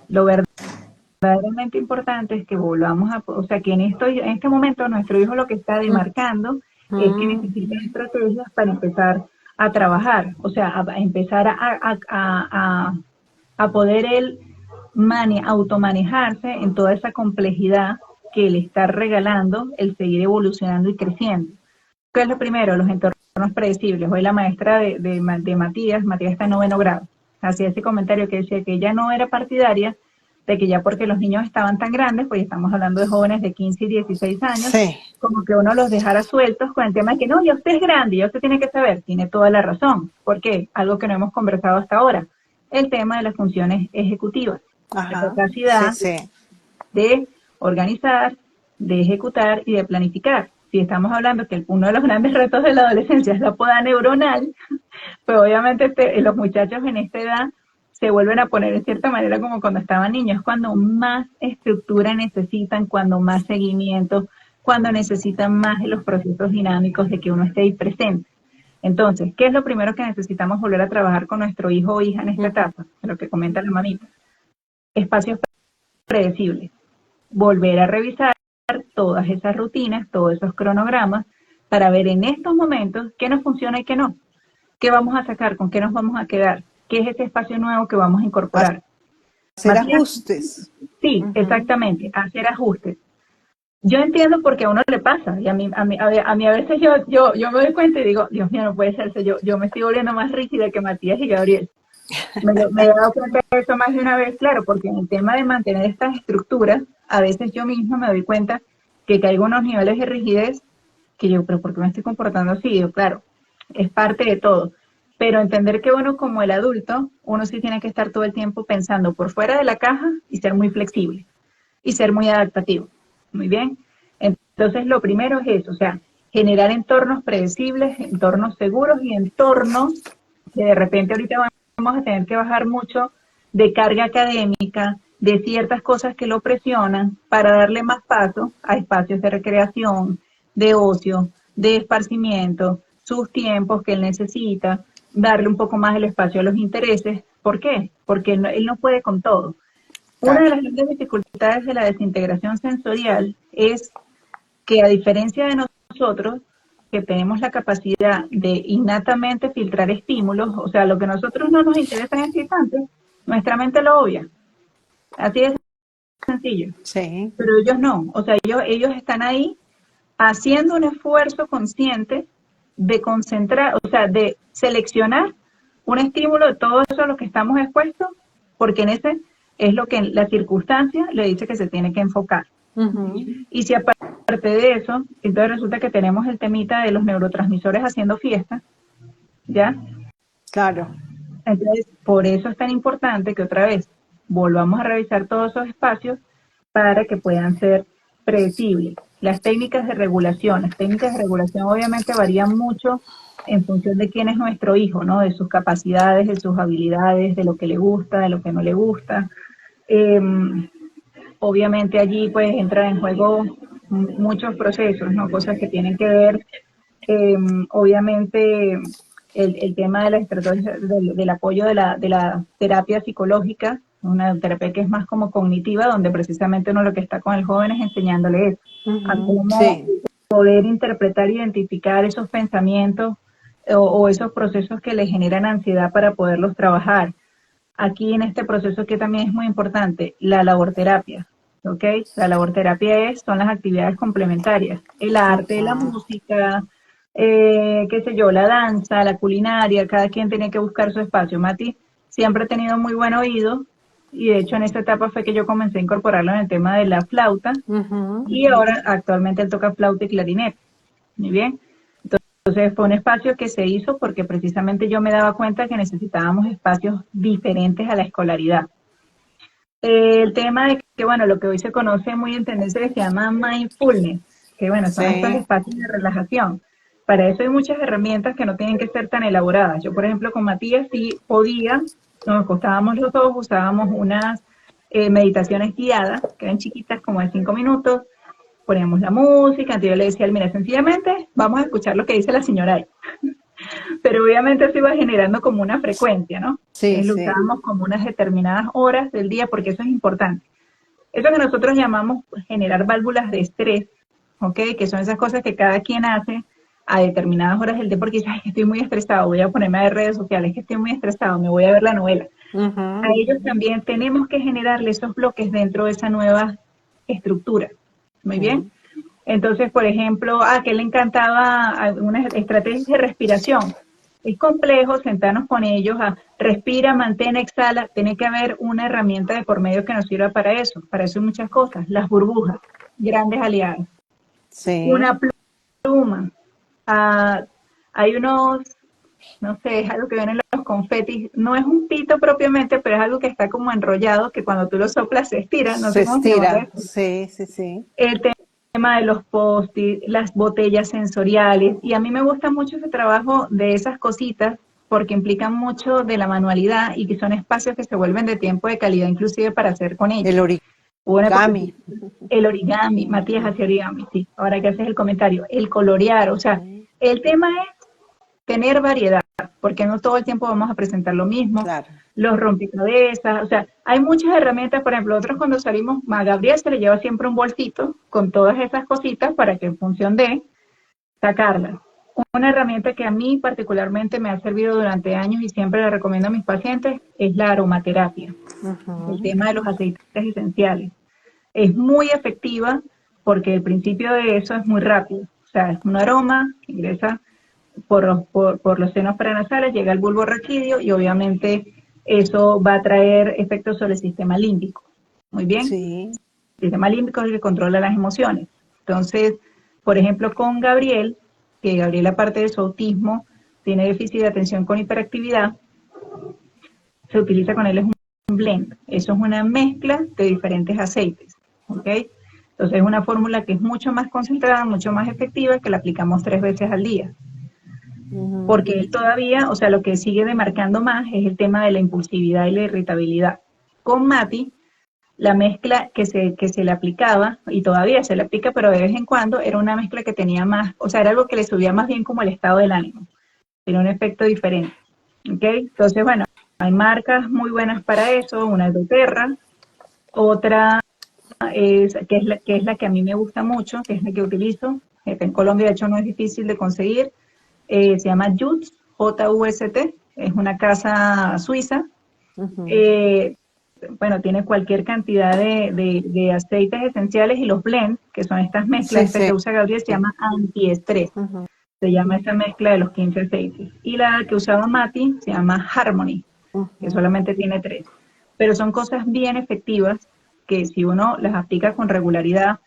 Lo verdaderamente importante es que volvamos o sea, que en este momento nuestro hijo lo que está demarcando es que necesita estrategias para empezar a trabajar, o sea, a empezar a poder él automanejarse en toda esa complejidad que le está regalando el seguir evolucionando y creciendo. ¿Qué es lo primero? Los entornos predecibles. Hoy la maestra de Matías está en 9º grado, hacía ese comentario que decía que ella no era partidaria de que ya porque los niños estaban tan grandes, pues estamos hablando de jóvenes de 15 y 16 años, Sí. como que uno los dejara sueltos con el tema de que no, ya usted es grande, ya usted tiene que saber. Tiene toda la razón. ¿Por qué? Algo que no hemos conversado hasta ahora. El tema de las funciones ejecutivas. Ajá. La capacidad de organizar, de ejecutar y de planificar. Si estamos hablando que uno de los grandes retos de la adolescencia es la poda neuronal, pues obviamente los muchachos en esta edad se vuelven a poner en cierta manera como cuando estaban niños, cuando más estructura necesitan, cuando más seguimiento, cuando necesitan más de los procesos dinámicos de que uno esté ahí presente. Entonces, ¿qué es lo primero que necesitamos volver a trabajar con nuestro hijo o hija en esta etapa? Lo que comenta la mamita. Espacios predecibles. Volver a revisar todas esas rutinas, todos esos cronogramas, para ver en estos momentos qué nos funciona y qué no. ¿Qué vamos a sacar? ¿Con qué nos vamos a quedar? ¿Qué es ese espacio nuevo que vamos a incorporar? Hacer ajustes. Sí, exactamente, hacer ajustes. Yo entiendo porque a uno le pasa, y a mí a veces yo me doy cuenta y digo, Dios mío, no puede ser, yo me estoy volviendo más rígida que Matías y Gabriel. Me he dado cuenta de eso más de una vez, claro, porque en el tema de mantener estas estructuras, a veces yo misma me doy cuenta que caigo en unos niveles de rigidez que yo, pero ¿por qué me estoy comportando así? Yo, claro, es parte de todo. Pero entender que uno como el adulto, uno sí tiene que estar todo el tiempo pensando por fuera de la caja y ser muy flexible y ser muy adaptativo. Muy bien. Entonces lo primero es eso, o sea, generar entornos predecibles, entornos seguros y entornos que de repente ahorita vamos a tener que bajar mucho de carga académica, de ciertas cosas que lo presionan para darle más paso a espacios de recreación, de ocio, de esparcimiento, sus tiempos que él necesita, darle un poco más el espacio a los intereses. ¿Por qué? Porque él no puede con todo. Una de las grandes dificultades de la desintegración sensorial es que a diferencia de nosotros, que tenemos la capacidad de innatamente filtrar estímulos, o sea, lo que a nosotros no nos interesa en este instante, nuestra mente lo obvia. Así de sencillo. Sí. Pero ellos no, o sea, ellos están ahí haciendo un esfuerzo consciente de concentrar, o sea, de seleccionar un estímulo de todo eso a lo que estamos expuestos, porque en ese es lo que en la circunstancia le dice que se tiene que enfocar. Y si aparte de eso, entonces resulta que tenemos el temita de los neurotransmisores haciendo fiesta, ¿ya? Claro. Entonces, por eso es tan importante que otra vez volvamos a revisar todos esos espacios para que puedan ser predecibles. Las técnicas de regulación obviamente varían mucho en función de quién es nuestro hijo, ¿no? De sus capacidades, de sus habilidades, de lo que le gusta, de lo que no le gusta. Obviamente allí pues entran en juego muchos procesos, ¿no? Cosas que tienen que ver, obviamente, el tema de la estrategia, del apoyo de la terapia psicológica, una terapia que es más como cognitiva, donde precisamente uno lo que está con el joven es enseñándole eso, a cómo poder interpretar, identificar esos pensamientos o esos procesos que le generan ansiedad para poderlos trabajar. Aquí en este proceso que también es muy importante, la laborterapia, ¿ok? La laborterapia son las actividades complementarias, el arte, la música, qué sé yo, la danza, la culinaria, cada quien tiene que buscar su espacio. Mati siempre ha tenido muy buen oído y de hecho en esta etapa fue que yo comencé a incorporarlo en el tema de la flauta y ahora actualmente él toca flauta y clarinete. Muy bien. Entonces fue un espacio que se hizo porque precisamente yo me daba cuenta que necesitábamos espacios diferentes a la escolaridad. El tema de que, bueno, lo que hoy se conoce muy en tendencia que se llama mindfulness, que bueno, son estos espacios de relajación. Para eso hay muchas herramientas que no tienen que ser tan elaboradas. Yo, por ejemplo, con Matías sí podía, nos acostábamos los dos, usábamos unas meditaciones guiadas, que eran chiquitas como de 5 minutos, poníamos la música, entonces yo le decía, mira, sencillamente vamos a escuchar lo que dice la señora ahí. Pero obviamente eso iba generando como una frecuencia, ¿no? Lo usábamos como unas determinadas horas del día, porque eso es importante. Eso que nosotros llamamos generar válvulas de estrés, ¿ok? Que son esas cosas que cada quien hace a determinadas horas del día porque dices, ay, que estoy muy estresado, voy a ponerme a ver redes sociales, que estoy muy estresado, me voy a ver la novela. A ellos también tenemos que generarle esos bloques dentro de esa nueva estructura. Muy bien. Entonces, por ejemplo, a que le encantaba algunas estrategias de respiración. Es complejo sentarnos con ellos a respira, mantén, exhala. Tiene que haber una herramienta de por medio que nos sirva para eso. Para eso hay muchas cosas. Las burbujas, grandes aliados. Sí. Una pluma. Hay unos, no sé, es algo que vienen los confetis. No es un pito propiamente, pero es algo que está como enrollado, que cuando tú lo soplas se estira. No Se sé cómo se llama estira. eso. Sí, sí, sí. El tema de los post-it, las botellas sensoriales, y a mí me gusta mucho ese trabajo de esas cositas porque implican mucho de la manualidad y que son espacios que se vuelven de tiempo de calidad inclusive para hacer con ellos. El Hubo una época origami. el origami, Matías hace origami, sí, ahora que haces el comentario, el colorear, o sea, el tema es tener variedad, porque no todo el tiempo vamos a presentar lo mismo, Claro. los rompecabezas, o sea, hay muchas herramientas, por ejemplo, nosotros cuando salimos, a Gabriel se le lleva siempre un bolsito con todas esas cositas para que en función de sacarlas. Una herramienta que a mí particularmente me ha servido durante años y siempre la recomiendo a mis pacientes es la aromaterapia, el tema de los aceites esenciales. Es muy efectiva porque el principio de eso es muy rápido, o sea, es un aroma que ingresa por los senos paranasales, llega al bulbo raquídeo y obviamente eso va a traer efectos sobre el sistema límbico. Muy bien. Sí. El sistema límbico es el que controla las emociones. Entonces, por ejemplo, con Gabriel, que Gabriel aparte de su autismo, tiene déficit de atención con hiperactividad, se utiliza con él es un blend. Eso es una mezcla de diferentes aceites. ¿Ok? Entonces es una fórmula que es mucho más concentrada, mucho más efectiva, que la aplicamos 3 veces al día. Porque él todavía, o sea, lo que sigue demarcando más es el tema de la impulsividad y la irritabilidad. Con Mati, la mezcla que se le aplicaba, y todavía se le aplica, pero de vez en cuando, era una mezcla que tenía más, o sea, era algo que le subía más bien como el estado del ánimo. Tiene un efecto diferente. ¿Ok? Entonces, bueno, hay marcas muy buenas para eso, una es doTERRA, otra es, que es la que a mí me gusta mucho, que es la que utilizo, en Colombia de hecho no es difícil de conseguir, se llama JUST, J-U-S-T, es una casa suiza. Bueno, tiene cualquier cantidad de aceites esenciales y los blend, que son estas mezclas, Sí, esta sí. que usa Gabriel se llama antiestrés, se llama esa mezcla de los 15 aceites. Y la que usaba Mati se llama Harmony, que solamente tiene 3. Pero son cosas bien efectivas que si uno las aplica con regularidad,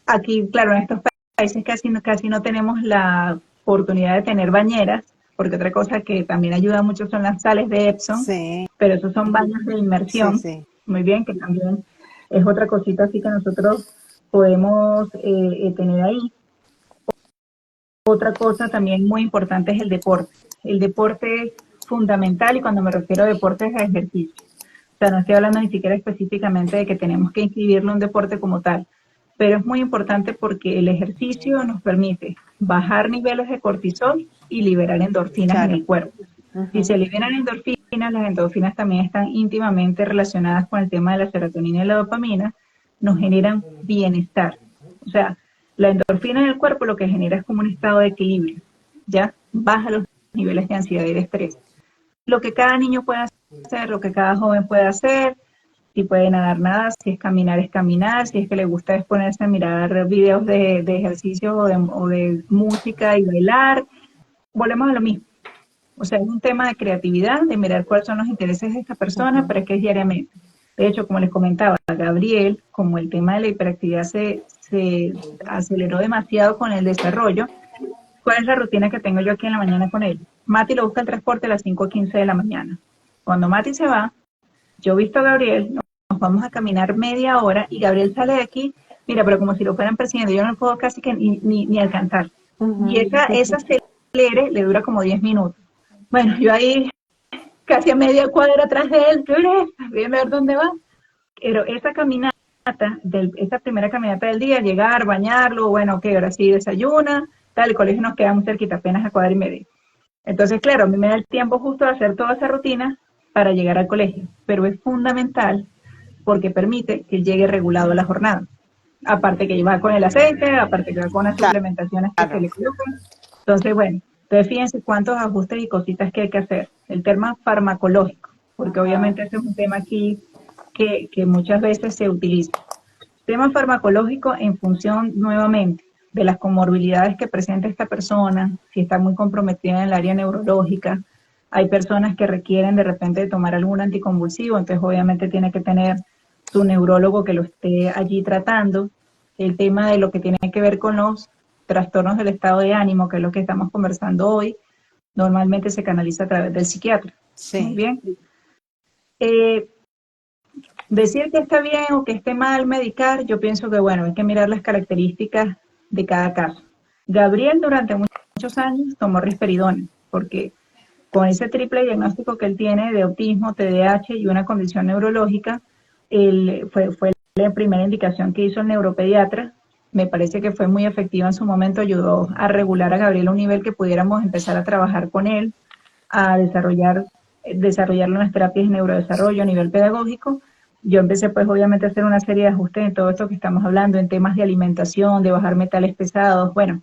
aquí, claro, en estos países casi no tenemos la oportunidad de tener bañeras, porque otra cosa que también ayuda mucho son las sales de Epsom, Sí, pero esos son baños de sí, inmersión, sí. muy bien, que también es otra cosita así que nosotros podemos tener ahí. Otra cosa también muy importante es el deporte. El deporte es fundamental y cuando me refiero a deporte es a ejercicio. O sea, no estoy hablando ni siquiera específicamente de que tenemos que inscribirlo en un deporte como tal, pero es muy importante porque el ejercicio nos permite bajar niveles de cortisol y liberar endorfinas en Claro. el cuerpo. Si se liberan endorfinas, las endorfinas también están íntimamente relacionadas con el tema de la serotonina y la dopamina, nos generan bienestar. O sea, la endorfina en el cuerpo lo que genera es como un estado de equilibrio, ¿ya? Baja los niveles de ansiedad y de estrés. Lo que cada niño puede hacer, lo que cada joven puede hacer, si puede nadar, nada, si es caminar, si es que le gusta es ponerse a mirar videos de ejercicios o de música y bailar, volvemos a lo mismo. O sea, es un tema de creatividad, de mirar cuáles son los intereses de esta persona, pero es que es diariamente. De hecho, como les comentaba, Gabriel, como el tema de la hiperactividad se aceleró demasiado con el desarrollo, ¿cuál es la rutina que tengo yo aquí en la mañana con él? Mati lo busca el transporte a las 5:15 de la mañana. Cuando Mati se va, yo visto a Gabriel, nos vamos a caminar media hora y Gabriel sale de aquí, mira, pero como si lo fueran persiguiendo, yo no puedo casi que ni alcanzar. Y esa acelere le dura como 10 minutos. Bueno, yo ahí casi a media cuadra atrás de él, voy a ver dónde va. Pero esa caminata, esa primera caminata del día, llegar, bañarlo, bueno, ok, ahora sí desayuna, tal, el colegio nos queda muy cerquita, apenas a cuadra y media. Entonces, claro, a mí me da el tiempo justo de hacer toda esa rutina para llegar al colegio, pero es fundamental porque permite que llegue regulado a la jornada. Aparte que va con el aceite, aparte que va con las suplementaciones que se Claro. le colocan. Entonces, bueno, entonces fíjense cuántos ajustes y cositas que hay que hacer. El tema farmacológico, porque Ajá. obviamente ese es un tema aquí que muchas veces se utiliza. Tema farmacológico en función nuevamente de las comorbilidades que presenta esta persona, si está muy comprometida en el área neurológica. Hay personas que requieren de repente de tomar algún anticonvulsivo, entonces obviamente tiene que tener su neurólogo que lo esté allí tratando. El tema de lo que tiene que ver con los trastornos del estado de ánimo, que es lo que estamos conversando hoy, normalmente se canaliza a través del psiquiatra. Muy Sí. bien. Eh, Decir que está bien o que esté mal medicar, yo pienso que, bueno, hay que mirar las características de cada caso. Gabriel durante muchos años tomó risperidona, porque con ese triple diagnóstico que él tiene de autismo, TDAH y una condición neurológica, fue la primera indicación que hizo el neuropediatra. Me parece que fue muy efectiva en su momento, ayudó a regular a Gabriel a un nivel que pudiéramos empezar a trabajar con él, a desarrollar unas terapias de neurodesarrollo a nivel pedagógico. Yo empecé pues obviamente a hacer una serie de ajustes en todo esto que estamos hablando, en temas de alimentación, de bajar metales pesados, bueno,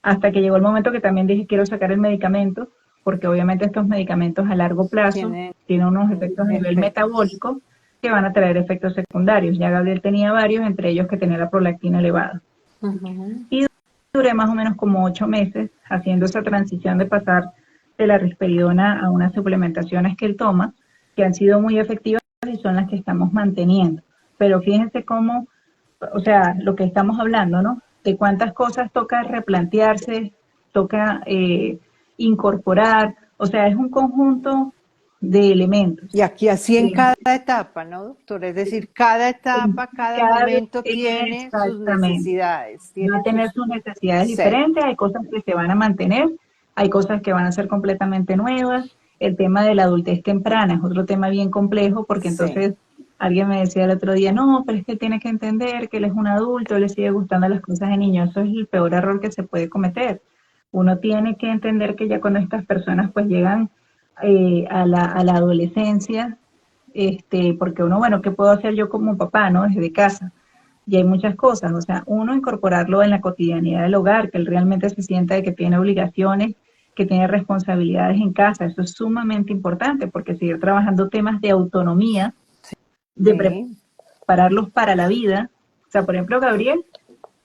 hasta que llegó el momento que también dije quiero sacar el medicamento, porque obviamente estos medicamentos a largo plazo Tiene tienen unos efectos a nivel efectos. metabólico que van a traer efectos secundarios. Ya Gabriel tenía varios, entre ellos que tenía la prolactina elevada. Ujú. Y duré más o menos como 8 meses haciendo esa transición de pasar de la risperidona a unas suplementaciones que él toma, que han sido muy efectivas y son las que estamos manteniendo. Pero fíjense cómo, o sea, lo que estamos hablando, ¿no? De cuántas cosas toca replantearse, toca incorporar, o sea, es un conjunto de elementos. Y aquí así en Eh, cada etapa, ¿no, doctor? Es decir, cada en etapa, cada cada, momento tiene sus exactamente. necesidades, Va tiene a tener sus... sus necesidades Sí, diferentes, hay cosas que se van a mantener, hay cosas que van a ser completamente nuevas. El tema de la adultez temprana es otro tema bien complejo porque sí. entonces alguien me decía el otro día, no, pero es que tiene que entender que él es un adulto, le sigue gustando las cosas de niño. Eso es el peor error que se puede cometer. Uno tiene que entender que ya cuando estas personas pues llegan a la adolescencia, porque uno, bueno, ¿qué puedo hacer yo como papá, no? Desde casa. Y hay muchas cosas, o sea, uno incorporarlo en la cotidianidad del hogar, que él realmente se sienta de que tiene obligaciones, que tiene responsabilidades en casa, eso es sumamente importante, porque seguir trabajando temas de autonomía, de Sí, prepararlos para la vida, o sea, por ejemplo, Gabriel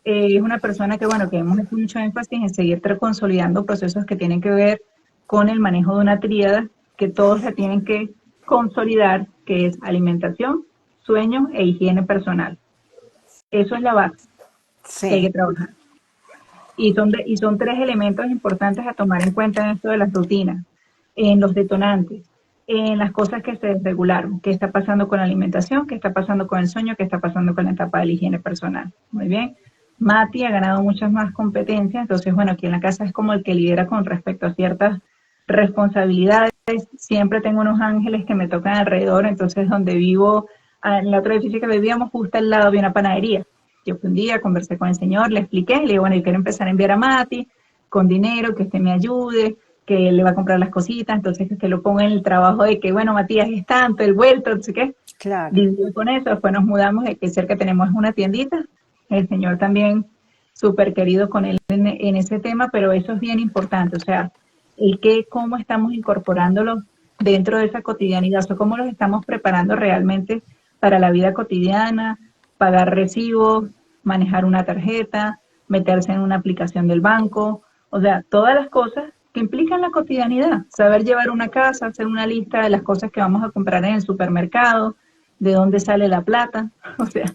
es una persona que, bueno, que hemos hecho mucho énfasis en seguir consolidando procesos que tienen que ver con el manejo de una tríada, que todos se tienen que consolidar, que es alimentación, sueño e higiene personal. Eso es la base que hay que sí. trabajar. Y son tres elementos importantes a tomar en cuenta en esto de las rutinas, en los detonantes, en las cosas que se desregularon, qué está pasando con la alimentación, qué está pasando con el sueño, qué está pasando con la etapa de la higiene personal. Muy bien. Mati ha ganado muchas más competencias, entonces, bueno, aquí en la casa es como el que lidera con respecto a ciertas responsabilidades. Siempre tengo unos ángeles que me tocan alrededor, entonces donde vivo, en el otro edificio que vivíamos, justo al lado había una panadería. Yo fui un día, conversé con el señor, le expliqué, le digo, bueno, yo quiero empezar a enviar a Mati con dinero, que usted me ayude, que él le va a comprar las cositas, entonces que usted lo ponga en el trabajo de que, bueno, Matías es tanto, el vuelto, no sé qué. Claro. Vivió con eso, después nos mudamos, de que cerca tenemos una tiendita, el señor también súper querido con él en ese tema, pero eso es bien importante, o sea, el que, cómo estamos incorporándolo dentro de esa cotidianidad, o cómo los estamos preparando realmente para la vida cotidiana, pagar recibos, manejar una tarjeta, meterse en una aplicación del banco, o sea, todas las cosas que implican la cotidianidad, saber llevar una casa, hacer una lista de las cosas que vamos a comprar en el supermercado, de dónde sale la plata, o sea,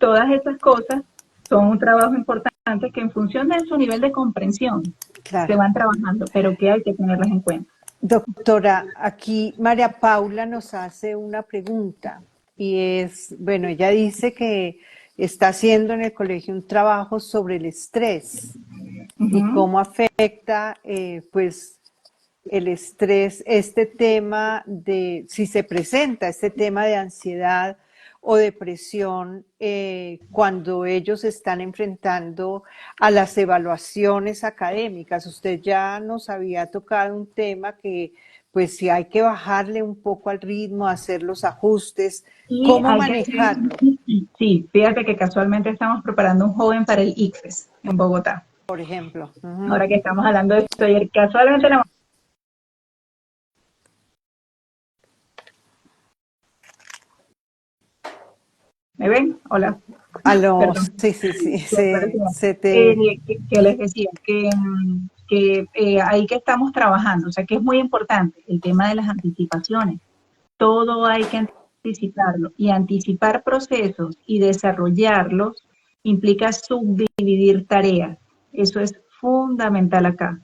todas esas cosas son un trabajo importante que en función de su nivel de comprensión se Claro. van trabajando, pero que hay que tenerlas en cuenta. Doctora, aquí María Paula nos hace una pregunta y es, bueno, ella dice que está haciendo en el colegio un trabajo sobre el estrés y Ujú. cómo afecta, pues, el estrés, este tema de, si se presenta este tema de ansiedad o depresión cuando ellos están enfrentando a las evaluaciones académicas. Usted ya nos había tocado un tema que pues si hay que bajarle un poco al ritmo, hacer los ajustes, Y ¿cómo hay que hacer, manejarlo? sí, fíjate que casualmente estamos preparando un joven para el ICFES en Bogotá. por ejemplo. Ahora que estamos hablando de esto, ayer casualmente la... ¿Me ven? Hola. Aló, Perdón. sí, sí, sí, Sí, parecía. se te... Que les decía que ahí que estamos trabajando, o sea que es muy importante el tema de las anticipaciones. Todo hay que anticiparlo y anticipar procesos y desarrollarlos implica subdividir tareas. Eso es fundamental acá.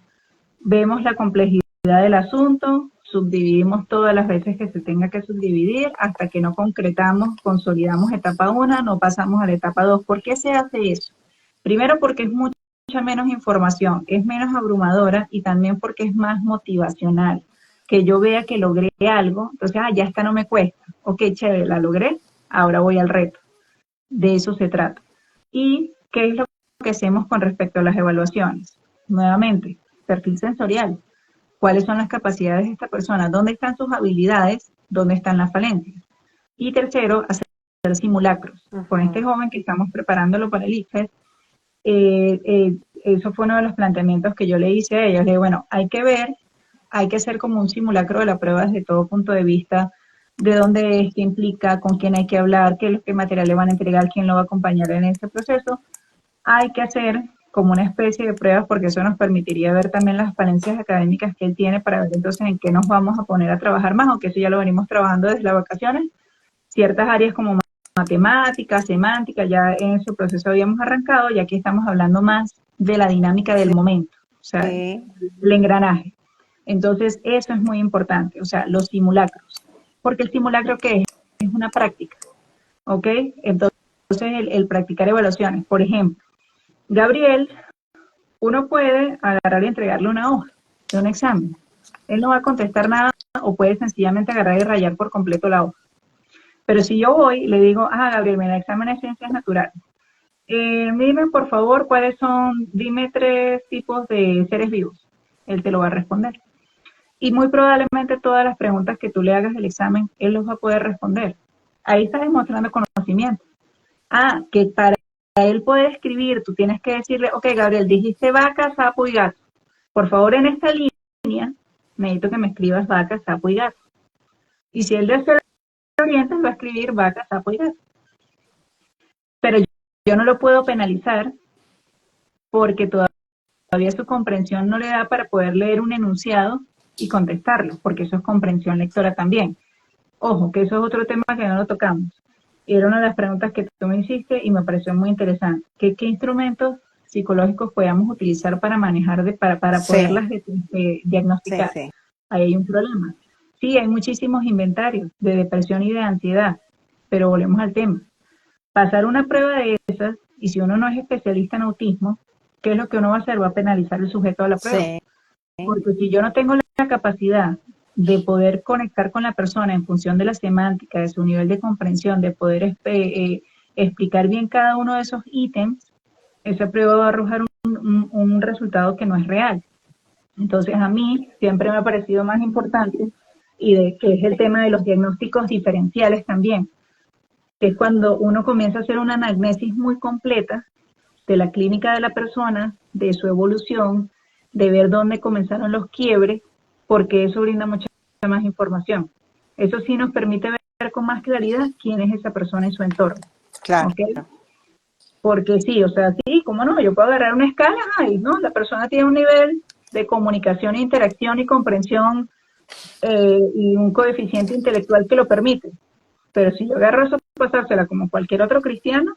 Vemos la complejidad del asunto, subdividimos todas las veces que se tenga que subdividir hasta que no concretamos, consolidamos etapa 1, no pasamos a la etapa 2. ¿Por qué se hace eso? Primero porque es mucha menos información, es menos abrumadora y también porque es más motivacional. Que yo vea que logré algo, entonces, ya esta no me cuesta. Ok, chévere, la logré, ahora voy al reto. De eso se trata. ¿Y qué es lo que hacemos con respecto a las evaluaciones? Nuevamente, perfil sensorial. ¿Cuáles son las capacidades de esta persona? ¿Dónde están sus habilidades? ¿Dónde están las falencias? Y tercero, hacer simulacros. Con este joven que estamos preparándolo para el ICFES, eso fue uno de los planteamientos que yo le hice a ellos. Le digo, bueno, hay que ver, hay que hacer como un simulacro de la prueba desde todo punto de vista, de dónde es, qué implica, con quién hay que hablar, qué material le van a entregar, quién lo va a acompañar en este proceso. Hay que hacer como una especie de pruebas porque eso nos permitiría ver también las falencias académicas que él tiene para ver entonces en qué nos vamos a poner a trabajar más, aunque eso ya lo venimos trabajando desde las vacaciones. Ciertas áreas como matemática, semántica, ya en ese proceso habíamos arrancado y aquí estamos hablando más de la dinámica del momento, o sea, Sí, el engranaje. Entonces, eso es muy importante, o sea, los simulacros. Porque el simulacro, ¿qué es? Es una práctica, ¿ok? Entonces, el practicar evaluaciones. Por ejemplo, Gabriel, uno puede agarrar y entregarle una hoja de un examen. Él no va a contestar nada o puede sencillamente agarrar y rayar por completo la hoja. Pero si yo voy y le digo, Gabriel, me da examen de ciencias naturales. Dime, por favor, cuáles son, dime 3 tipos de seres vivos. Él te lo va a responder. Y muy probablemente todas las preguntas que tú le hagas del examen, él los va a poder responder. Ahí estás demostrando conocimiento. Que para él poder escribir, tú tienes que decirle, ok, Gabriel, dijiste vaca, sapo y gato. Por favor, en esta línea, necesito que me escribas vaca, sapo y gato. Y si él desea orientas, va a escribir vaca, sapo y gato. Pero yo no lo puedo penalizar porque todavía su comprensión no le da para poder leer un enunciado y contestarlo, porque eso es comprensión lectora también. Ojo, que eso es otro tema que no lo tocamos. Y era una de las preguntas que tú me hiciste y me pareció muy interesante. ¿Qué instrumentos psicológicos podamos utilizar para manejar, para sí, poderlas diagnosticar? sí. Ahí hay un problema. Sí, hay muchísimos inventarios de depresión y de ansiedad, pero volvemos al tema. Pasar una prueba de esas, y si uno no es especialista en autismo, ¿qué es lo que uno va a hacer? Va a penalizar el sujeto a la prueba. Sí, Porque si yo no tengo la capacidad de poder conectar con la persona en función de la semántica, de su nivel de comprensión, de poder explicar bien cada uno de esos ítems, esa prueba va a arrojar un resultado que no es real. Entonces a mí siempre me ha parecido más importante que es el tema de los diagnósticos diferenciales también, que es cuando uno comienza a hacer una anamnesis muy completa de la clínica de la persona, de su evolución, de ver dónde comenzaron los quiebres, porque eso brinda mucha más información. Eso sí nos permite ver con más claridad quién es esa persona en su entorno. claro. ¿Ok? Porque sí, o sea, sí, ¿cómo no? Yo puedo agarrar una escala, ¿no? La persona tiene un nivel de comunicación, interacción y comprensión y un coeficiente intelectual que lo permite. Pero si yo agarro eso, pasársela como cualquier otro cristiano,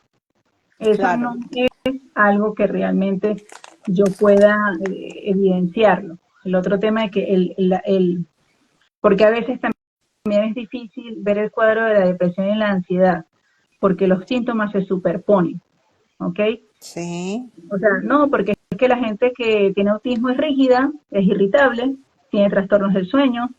eso Claro. no es algo que realmente yo pueda evidenciarlo. El otro tema es que porque a veces también es difícil ver el cuadro de la depresión y la ansiedad, porque los síntomas se superponen, ¿ok? Sí, O sea, no, porque es que la gente que tiene autismo es rígida, es irritable, tiene trastornos del sueño,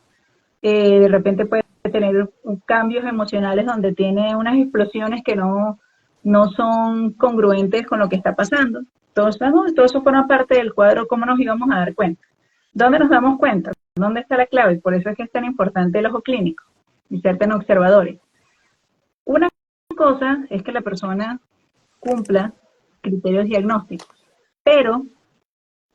de repente puede tener cambios emocionales donde tiene unas explosiones que no son congruentes con lo que está pasando. Todo eso forma parte del cuadro, ¿cómo nos íbamos a dar cuenta? ¿Dónde nos damos cuenta? ¿Dónde está la clave? Por eso es que es tan importante el ojo clínico y ser tan observadores. Una cosa es que la persona cumpla criterios diagnósticos, pero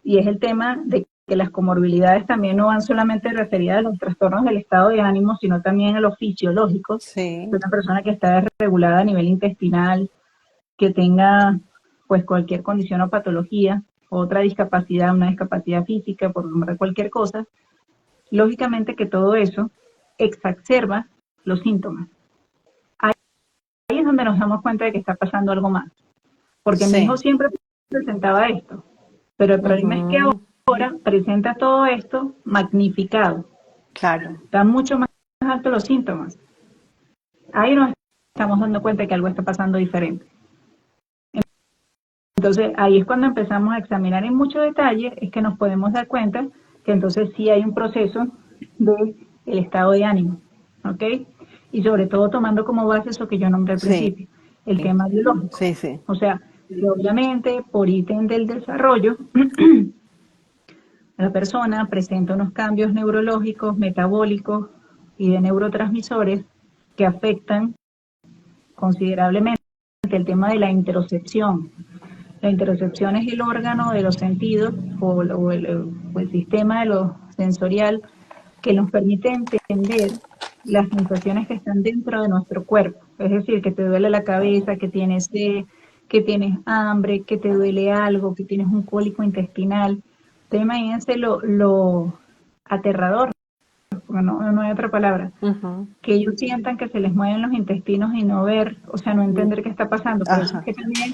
y es el tema de que las comorbilidades también no van solamente referidas a los trastornos del estado de ánimo, sino también a los fisiológicos. Sí. Una persona que está desregulada a nivel intestinal, que tenga pues cualquier condición o patología, otra discapacidad, una discapacidad física, por nombrar cualquier cosa, lógicamente que todo eso exacerba los síntomas. Ahí es donde nos damos cuenta de que está pasando algo más. Porque mi hijo Sí. siempre presentaba esto, pero el problema es que Ujú. ahora presenta todo esto magnificado. Claro. Están mucho más altos los síntomas. Ahí nos estamos dando cuenta de que algo está pasando diferente. Entonces, ahí es cuando empezamos a examinar en mucho detalle, es que nos podemos dar cuenta que entonces sí hay un proceso del estado de ánimo, ¿ok? Y sobre todo tomando como base eso que yo nombré al Sí. principio, el tema biológico. Sí, sí. O sea, que obviamente por ítem del desarrollo, la persona presenta unos cambios neurológicos, metabólicos y de neurotransmisores que afectan considerablemente el tema de la interocepción. La interocepción es el órgano de los sentidos o el sistema de lo sensorial que nos permite entender las sensaciones que están dentro de nuestro cuerpo. Es decir, que te duele la cabeza, que tienes sed, que tienes hambre, que te duele algo, que tienes un cólico intestinal. Entonces, imagínense lo aterrador, porque no hay otra palabra, Ujú. que ellos sientan que se les mueven los intestinos y no ver, o sea, no entender qué está pasando. Por eso es Ajá. que también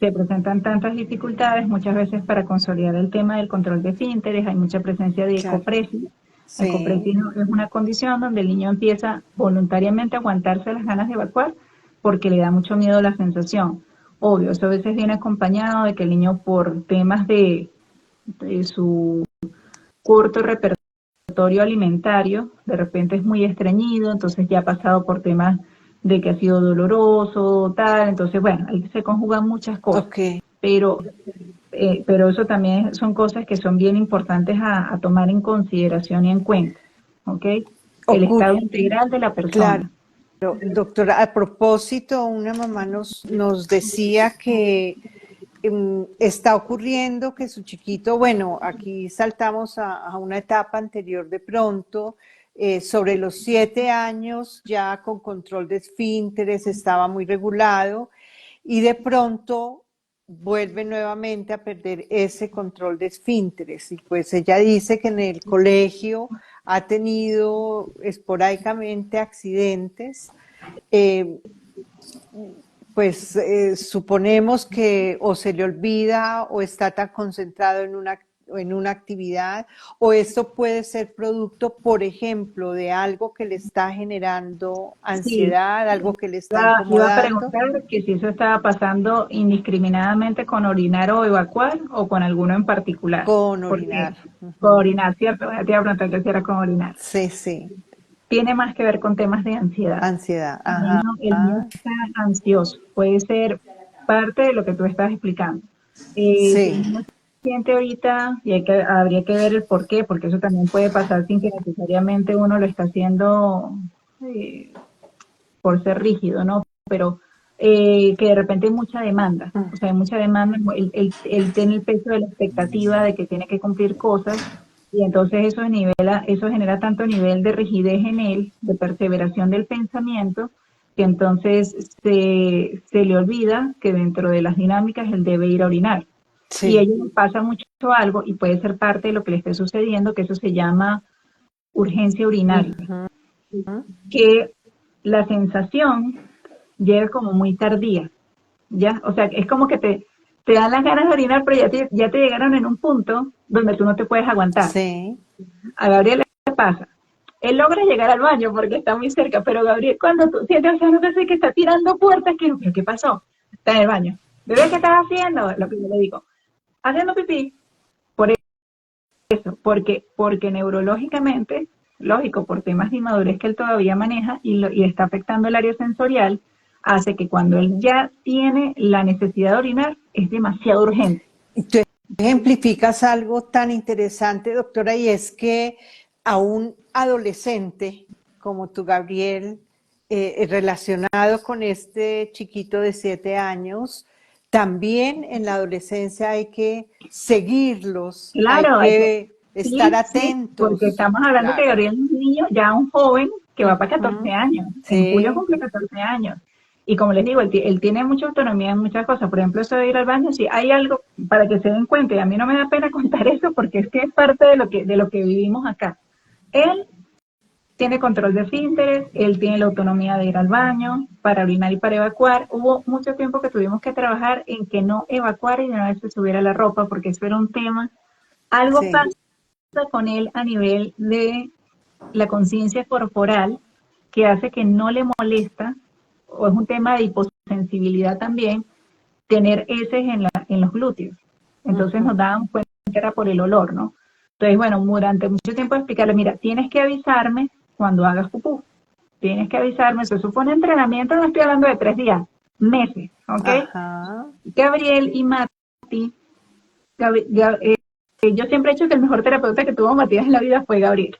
se presentan tantas dificultades muchas veces para consolidar el tema del control de esfínteres, hay mucha presencia de Claro. ecopresis. La Sí. ecopresis es una condición donde el niño empieza voluntariamente a aguantarse las ganas de evacuar porque le da mucho miedo la sensación. Obvio, eso a veces viene acompañado de que el niño por temas de su corto repertorio alimentario, de repente es muy estreñido, entonces ya ha pasado por temas de que ha sido doloroso, tal, entonces bueno, ahí se conjugan muchas cosas, Ok. pero, pero eso también son cosas que son bien importantes a tomar en consideración y en cuenta, ¿ok? El estado Ocurre. integral de la Claro. persona. Doctora, a propósito, una mamá nos decía que está ocurriendo que su chiquito, bueno, aquí saltamos a una etapa anterior de pronto, sobre los 7 años ya con control de esfínteres, estaba muy regulado y de pronto vuelve nuevamente a perder ese control de esfínteres. Y pues ella dice que en el colegio ha tenido esporádicamente accidentes. eh, pues suponemos que o se le olvida o está tan concentrado en una actividad, o esto puede ser producto, por ejemplo, de algo que le está generando Sí, ansiedad, algo que le está iba a incomodando, preguntar que si eso estaba pasando indiscriminadamente con orinar o evacuar o con alguno en particular, con porque orinar. con Ujú. orinar, ¿cierto? Te iba a preguntar que si era con orinar. Sí, sí, Tiene más que ver con temas de ansiedad. ansiedad. Ajá. El niño está ansioso, puede ser parte de lo que tú estás explicando. Si el Sí, niño siente ahorita, y habría que ver el por qué, porque eso también puede pasar sin que necesariamente uno lo está haciendo eh, por ser rígido, ¿no? Pero que de repente hay mucha demanda, o sea, hay mucha demanda, él tiene el peso de la expectativa de que tiene que cumplir cosas, y entonces eso genera tanto nivel de rigidez en él, de perseveración del pensamiento, que entonces se le olvida que dentro de las dinámicas él debe ir a orinar. Y a sí. ellos les pasa mucho algo, y puede ser parte de lo que le esté sucediendo, que eso se llama urgencia urinaria, Ujú. que la sensación llega como muy tardía, ¿ya? O sea, es como que te dan las ganas de orinar, pero ya te llegaron en un punto donde tú no te puedes aguantar. Sí. A Gabriel le pasa. Él logra llegar al baño porque está muy cerca, pero Gabriel, cuando tú sientes, o sea, no sé que está tirando puertas, ¿qué pasó? Está en el baño. ¿Bebé qué estás haciendo? Lo que yo le digo. Haciendo pipí. Por eso, porque neurológicamente, lógico, por temas de inmadurez que él todavía maneja y está afectando el área sensorial, hace que cuando él ya tiene la necesidad de orinar, es demasiado urgente. Y tú ejemplificas algo tan interesante, doctora, y es que a un adolescente como tu Gabriel, relacionado con este chiquito de 7 años, también en la adolescencia hay que seguirlos, hay Claro, hay que, que estar sí, sí, porque atentos. estamos hablando que Claro. Gabriel es un niño, ya un joven que va para 14 Ujú. años. En julio Sí, cumple 14 años. Y como les digo, él tiene mucha autonomía en muchas cosas. Por ejemplo, eso de ir al baño, si hay algo para que se den cuenta, y a mí no me da pena contar eso porque es que es parte de lo que vivimos acá. Él tiene control de esfínteres, él tiene la autonomía de ir al baño, para orinar y para evacuar. Hubo mucho tiempo que tuvimos que trabajar en que no evacuara y de una vez se subiera la ropa, porque eso era un tema. Algo sí. pasa con él a nivel de la conciencia corporal que hace que no le molesta, o es un tema de hiposensibilidad también, tener heces en los glúteos. Entonces nos Ujú. daban cuenta que era por el olor, ¿no? Entonces, bueno, durante mucho tiempo explicarle, mira, tienes que avisarme cuando hagas pupú. Tienes que avisarme, eso supone entrenamiento, no estoy hablando de 3 días, meses, ¿ok? Ajá. Gabriel y Mati, yo siempre he dicho que el mejor terapeuta que tuvo Matías en la vida fue Gabriel,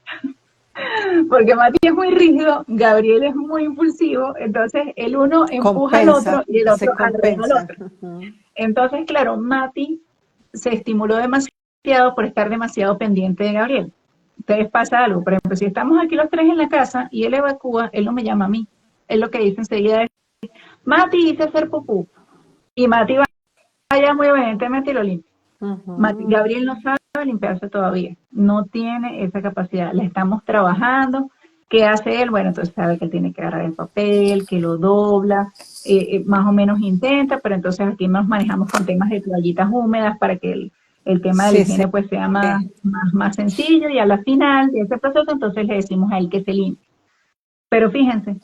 porque Mati es muy rígido, Gabriel es muy impulsivo, entonces el uno empuja al otro Compensa, y el se otro arrea al compensan. otro. Ujú. Entonces, claro, Mati se estimuló demasiado por estar demasiado pendiente de Gabriel. Entonces pasa algo, por ejemplo, si estamos aquí los tres en la casa y él evacúa, él no me llama a mí. Él lo que dice enseguida es, Mati, hice hacer pupú. Y Mati va allá muy evidentemente y lo limpia. Ujú. Gabriel no sabe limpiarse todavía, no tiene esa capacidad, la estamos trabajando. ¿Qué hace él? Bueno, entonces sabe que él tiene que agarrar el papel, que lo dobla, más o menos intenta, pero entonces aquí nos manejamos con temas de toallitas húmedas para que el tema de la Sí, sí. higiene pues sea más sencillo, y a la final de ese proceso entonces le decimos a él que se limpie. Pero fíjense,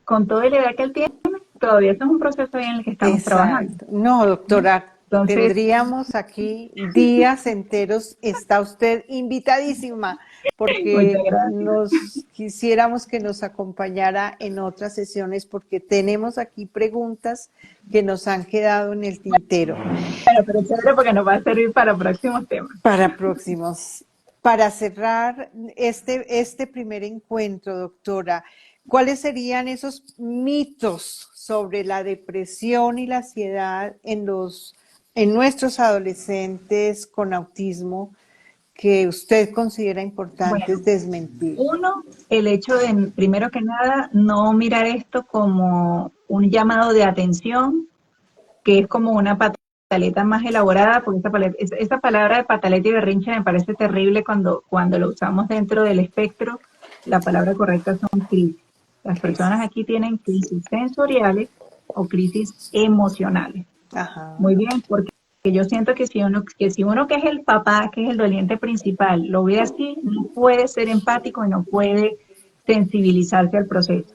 con toda la edad que él tiene, todavía eso es un proceso en el que estamos trabajando, Exacto. No, ¿no? doctora, Entonces, tendríamos aquí días enteros. Está usted invitadísima muchas porque gracias. nos quisiéramos que nos acompañara en otras sesiones porque tenemos aquí preguntas que nos han quedado en el tintero. Bueno, pero chévere porque nos va a servir para próximos temas. Para próximos. Para cerrar este primer encuentro, doctora, ¿cuáles serían esos mitos sobre la depresión y la ansiedad en nuestros adolescentes con autismo que usted considera Bueno, importantes desmentir? uno, el hecho de, primero que nada, no mirar esto como un llamado de atención, que es como una pataleta más elaborada, porque esa palabra de pataleta y berrinche me parece terrible cuando lo usamos dentro del espectro. La palabra correcta son crisis. Las personas Crisis. aquí tienen crisis sensoriales o crisis emocionales. Ajá. Muy bien, porque yo siento que si uno que es el papá, que es el doliente principal, lo ve así, no puede ser empático y no puede sensibilizarse al proceso.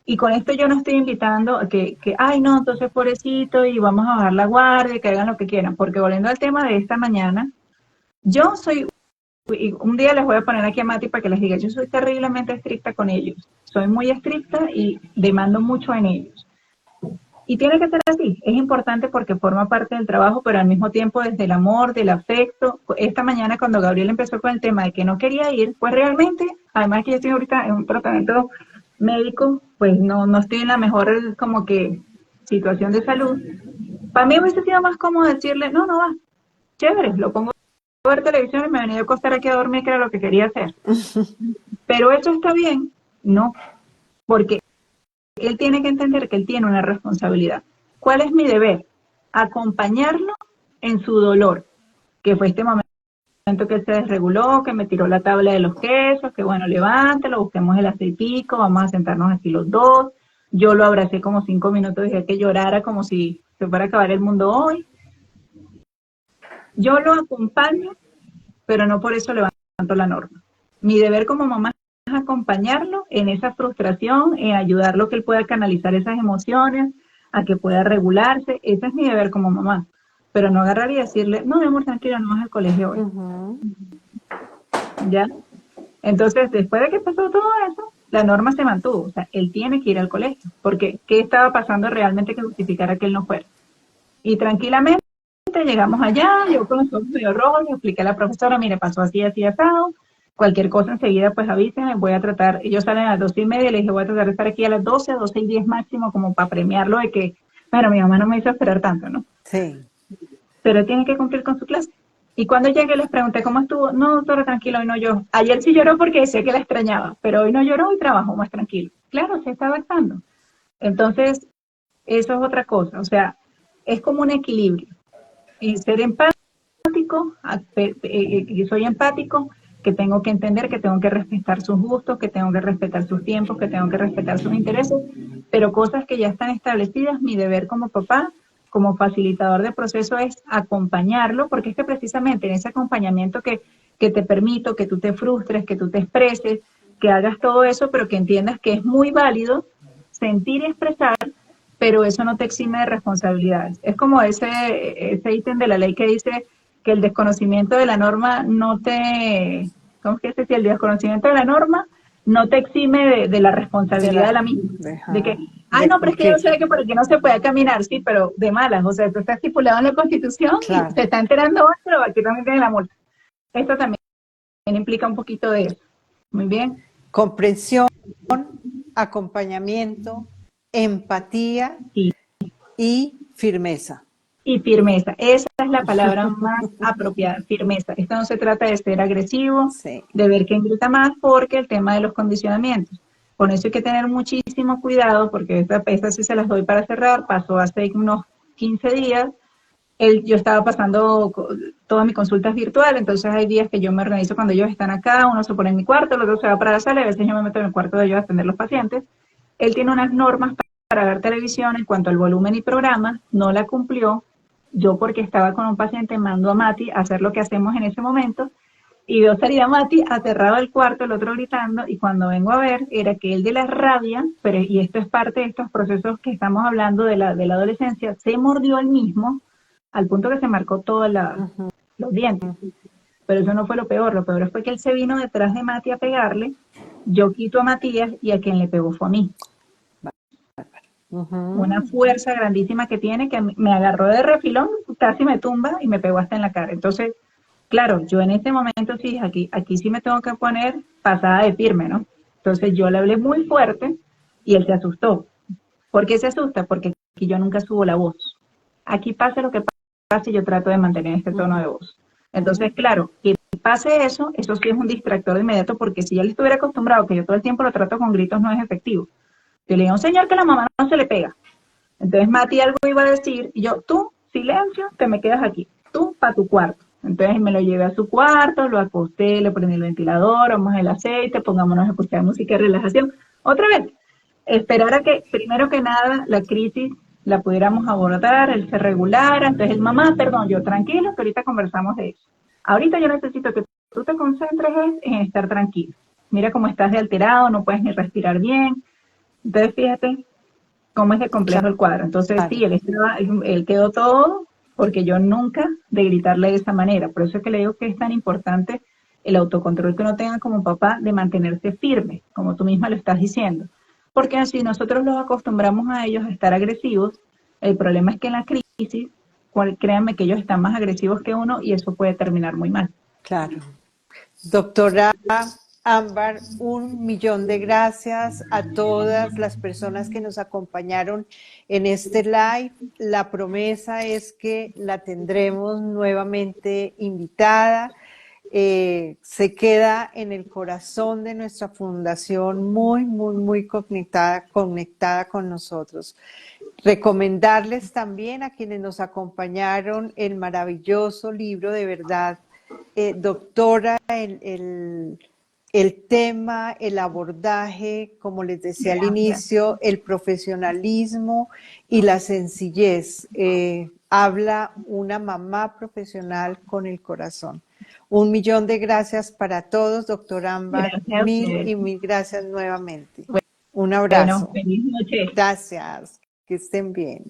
Y con esto yo no estoy invitando a ay no, entonces pobrecito y vamos a bajar la guardia, que hagan lo que quieran, porque volviendo al tema de esta mañana, yo soy, y un día les voy a poner aquí a Mati para que les diga, yo soy terriblemente estricta con ellos, soy muy estricta y demando mucho en ellos. Y tiene que ser así, es importante porque forma parte del trabajo, pero al mismo tiempo desde el amor, del afecto. Esta mañana cuando Gabriel empezó con el tema de que no quería ir, pues realmente, además que yo estoy ahorita en un tratamiento médico, pues no estoy en la mejor como que situación de salud. Para mí hubiese sido más cómodo decirle, no, no va, chévere, lo pongo a ver televisión y me venía a acostar aquí a dormir, que era lo que quería hacer. Pero eso está bien, no, porque él tiene que entender que él tiene una responsabilidad. ¿Cuál es mi deber? Acompañarlo en su dolor, que fue este momento que él se desreguló, que me tiró la tabla de los quesos, que bueno, levántalo, busquemos el aceitico, vamos a sentarnos aquí los dos. Yo lo abracé como 5 minutos, dejé que llorara como si se fuera a acabar el mundo hoy. Yo lo acompaño, pero no por eso levanto la norma. Mi deber como mamá es acompañarlo en esa frustración, en ayudarlo a que él pueda canalizar esas emociones, a que pueda regularse. Ese es mi deber como mamá. Pero no agarrar y decirle, no, mi amor, tranquila, no vas al colegio hoy. Ujú. ¿Ya? Entonces, después de que pasó todo eso, la norma se mantuvo. O sea, él tiene que ir al colegio. Porque, ¿qué estaba pasando realmente que justificara que él no fuera? Y tranquilamente llegamos allá, yo con los ojos medio rojos, le expliqué a la profesora, mire, pasó así, así, asado, cualquier cosa enseguida pues avísenme, voy a tratar, ellos salen a las 12:30, le dije, voy a tratar de estar aquí a las 12, 12:10 máximo, como para premiarlo de que, bueno, mi mamá no me hizo esperar tanto, ¿no? Sí. pero tiene que cumplir con su clase. Y cuando llegué les pregunté cómo estuvo. No, doctora, tranquilo, hoy no lloró. Ayer sí lloró porque decía que la extrañaba, pero hoy no lloró y trabajó más tranquilo. Claro, se está adaptando. Entonces, eso es otra cosa. O sea, es como un equilibrio. Y ser empático, que soy empático, que tengo que entender, que tengo que respetar sus gustos, que tengo que respetar sus tiempos, que tengo que respetar sus intereses, pero cosas que ya están establecidas, mi deber como papá, como facilitador de proceso es acompañarlo, porque es que precisamente en ese acompañamiento que te permito, que tú te frustres, que tú te expreses, que hagas todo eso, pero que entiendas que es muy válido sentir y expresar, pero eso no te exime de responsabilidades. Es como ese ítem de la ley que dice que el desconocimiento de la norma no te, ¿cómo es que dice? Si el desconocimiento de la norma no te exime de la responsabilidad de la misma. De que, ay, de no, pero es que yo cumplir. sé que por aquí no se puede caminar, sí, pero de malas, o sea, esto está estipulado en la Constitución y Claro. se está enterando hoy, pero aquí también tiene la multa. Esto también implica un poquito de eso. Muy bien. Comprensión, acompañamiento, empatía Y y firmeza. Y firmeza, esa es la palabra más apropiada, firmeza. Esto no se trata de ser agresivo, Sí. de ver quién grita más, porque el tema de los condicionamientos. Con eso hay que tener muchísimo cuidado, porque esta sí se las doy para cerrar, pasó hace unos 15 días, yo estaba pasando todas mis consultas virtuales, entonces hay días que yo me organizo cuando ellos están acá, uno se pone en mi cuarto, el otro se va para la sala, y a veces yo me meto en el cuarto de ellos a atender los pacientes. Él tiene unas normas para ver televisión en cuanto al volumen y programa, no la cumplió. Yo, porque estaba con un paciente, mando a Mati a hacer lo que hacemos en ese momento, y veo salir a Mati aterrado del cuarto, el otro gritando, y cuando vengo a ver, era que él de la rabia, pero, y esto es parte de estos procesos que estamos hablando de la adolescencia, se mordió él mismo, al punto que se marcó todos los dientes. Pero eso no fue lo peor fue que él se vino detrás de Mati a pegarle, yo quito a Matías y a quien le pegó fue a mí. Una fuerza grandísima que tiene, que me agarró de refilón, casi me tumba y me pegó hasta en la cara. Entonces, claro, yo en este momento sí, aquí sí me tengo que poner pasada de firme, ¿no? Entonces yo le hablé muy fuerte y él se asustó. ¿Por qué se asusta? Porque aquí yo nunca subo la voz. Aquí pase lo que pase, yo trato de mantener este tono de voz. Entonces, claro, que pase eso sí es un distractor de inmediato, porque si él estuviera acostumbrado que yo todo el tiempo lo trato con gritos, no es efectivo. Yo le digo a un señor que la mamá no se le pega. Entonces Mati algo iba a decir, y yo, tú, silencio, te me quedas aquí, tú para tu cuarto. Entonces me lo llevé a su cuarto, lo acosté, le prendí el ventilador, vamos el aceite, pongámonos a escuchar música de relajación. Otra vez, esperar a que, primero que nada, la crisis la pudiéramos abordar, él se regulara. Entonces el mamá, perdón, yo, tranquilo, que ahorita conversamos de eso. Ahorita yo necesito que tú te concentres en estar tranquilo. Mira cómo estás de alterado, no puedes ni respirar bien. Entonces fíjate cómo es de complejo el cuadro. Entonces, Claro. sí, él quedó todo porque yo nunca de gritarle de esa manera. Por eso es que le digo que es tan importante el autocontrol que uno tenga como papá, de mantenerse firme, como tú misma lo estás diciendo. Porque si nosotros los acostumbramos a ellos a estar agresivos, el problema es que en la crisis, créanme que ellos están más agresivos que uno y eso puede terminar muy mal. Claro. Doctora Ámbar, 1.000.000 de gracias a todas las personas que nos acompañaron en este live. La promesa es que la tendremos nuevamente invitada. Se queda en el corazón de nuestra fundación, muy, muy, muy conectada con nosotros. Recomendarles también a quienes nos acompañaron el maravilloso libro, de verdad, doctora, el tema, el abordaje, como les decía al Gracias. inicio, el profesionalismo y la sencillez. Habla una mamá profesional con el corazón. 1.000.000 de gracias para todos, doctor Ámbar. Gracias a Mil ustedes. y mil gracias nuevamente. Un Bueno, abrazo. feliz noche. Gracias. Que estén bien.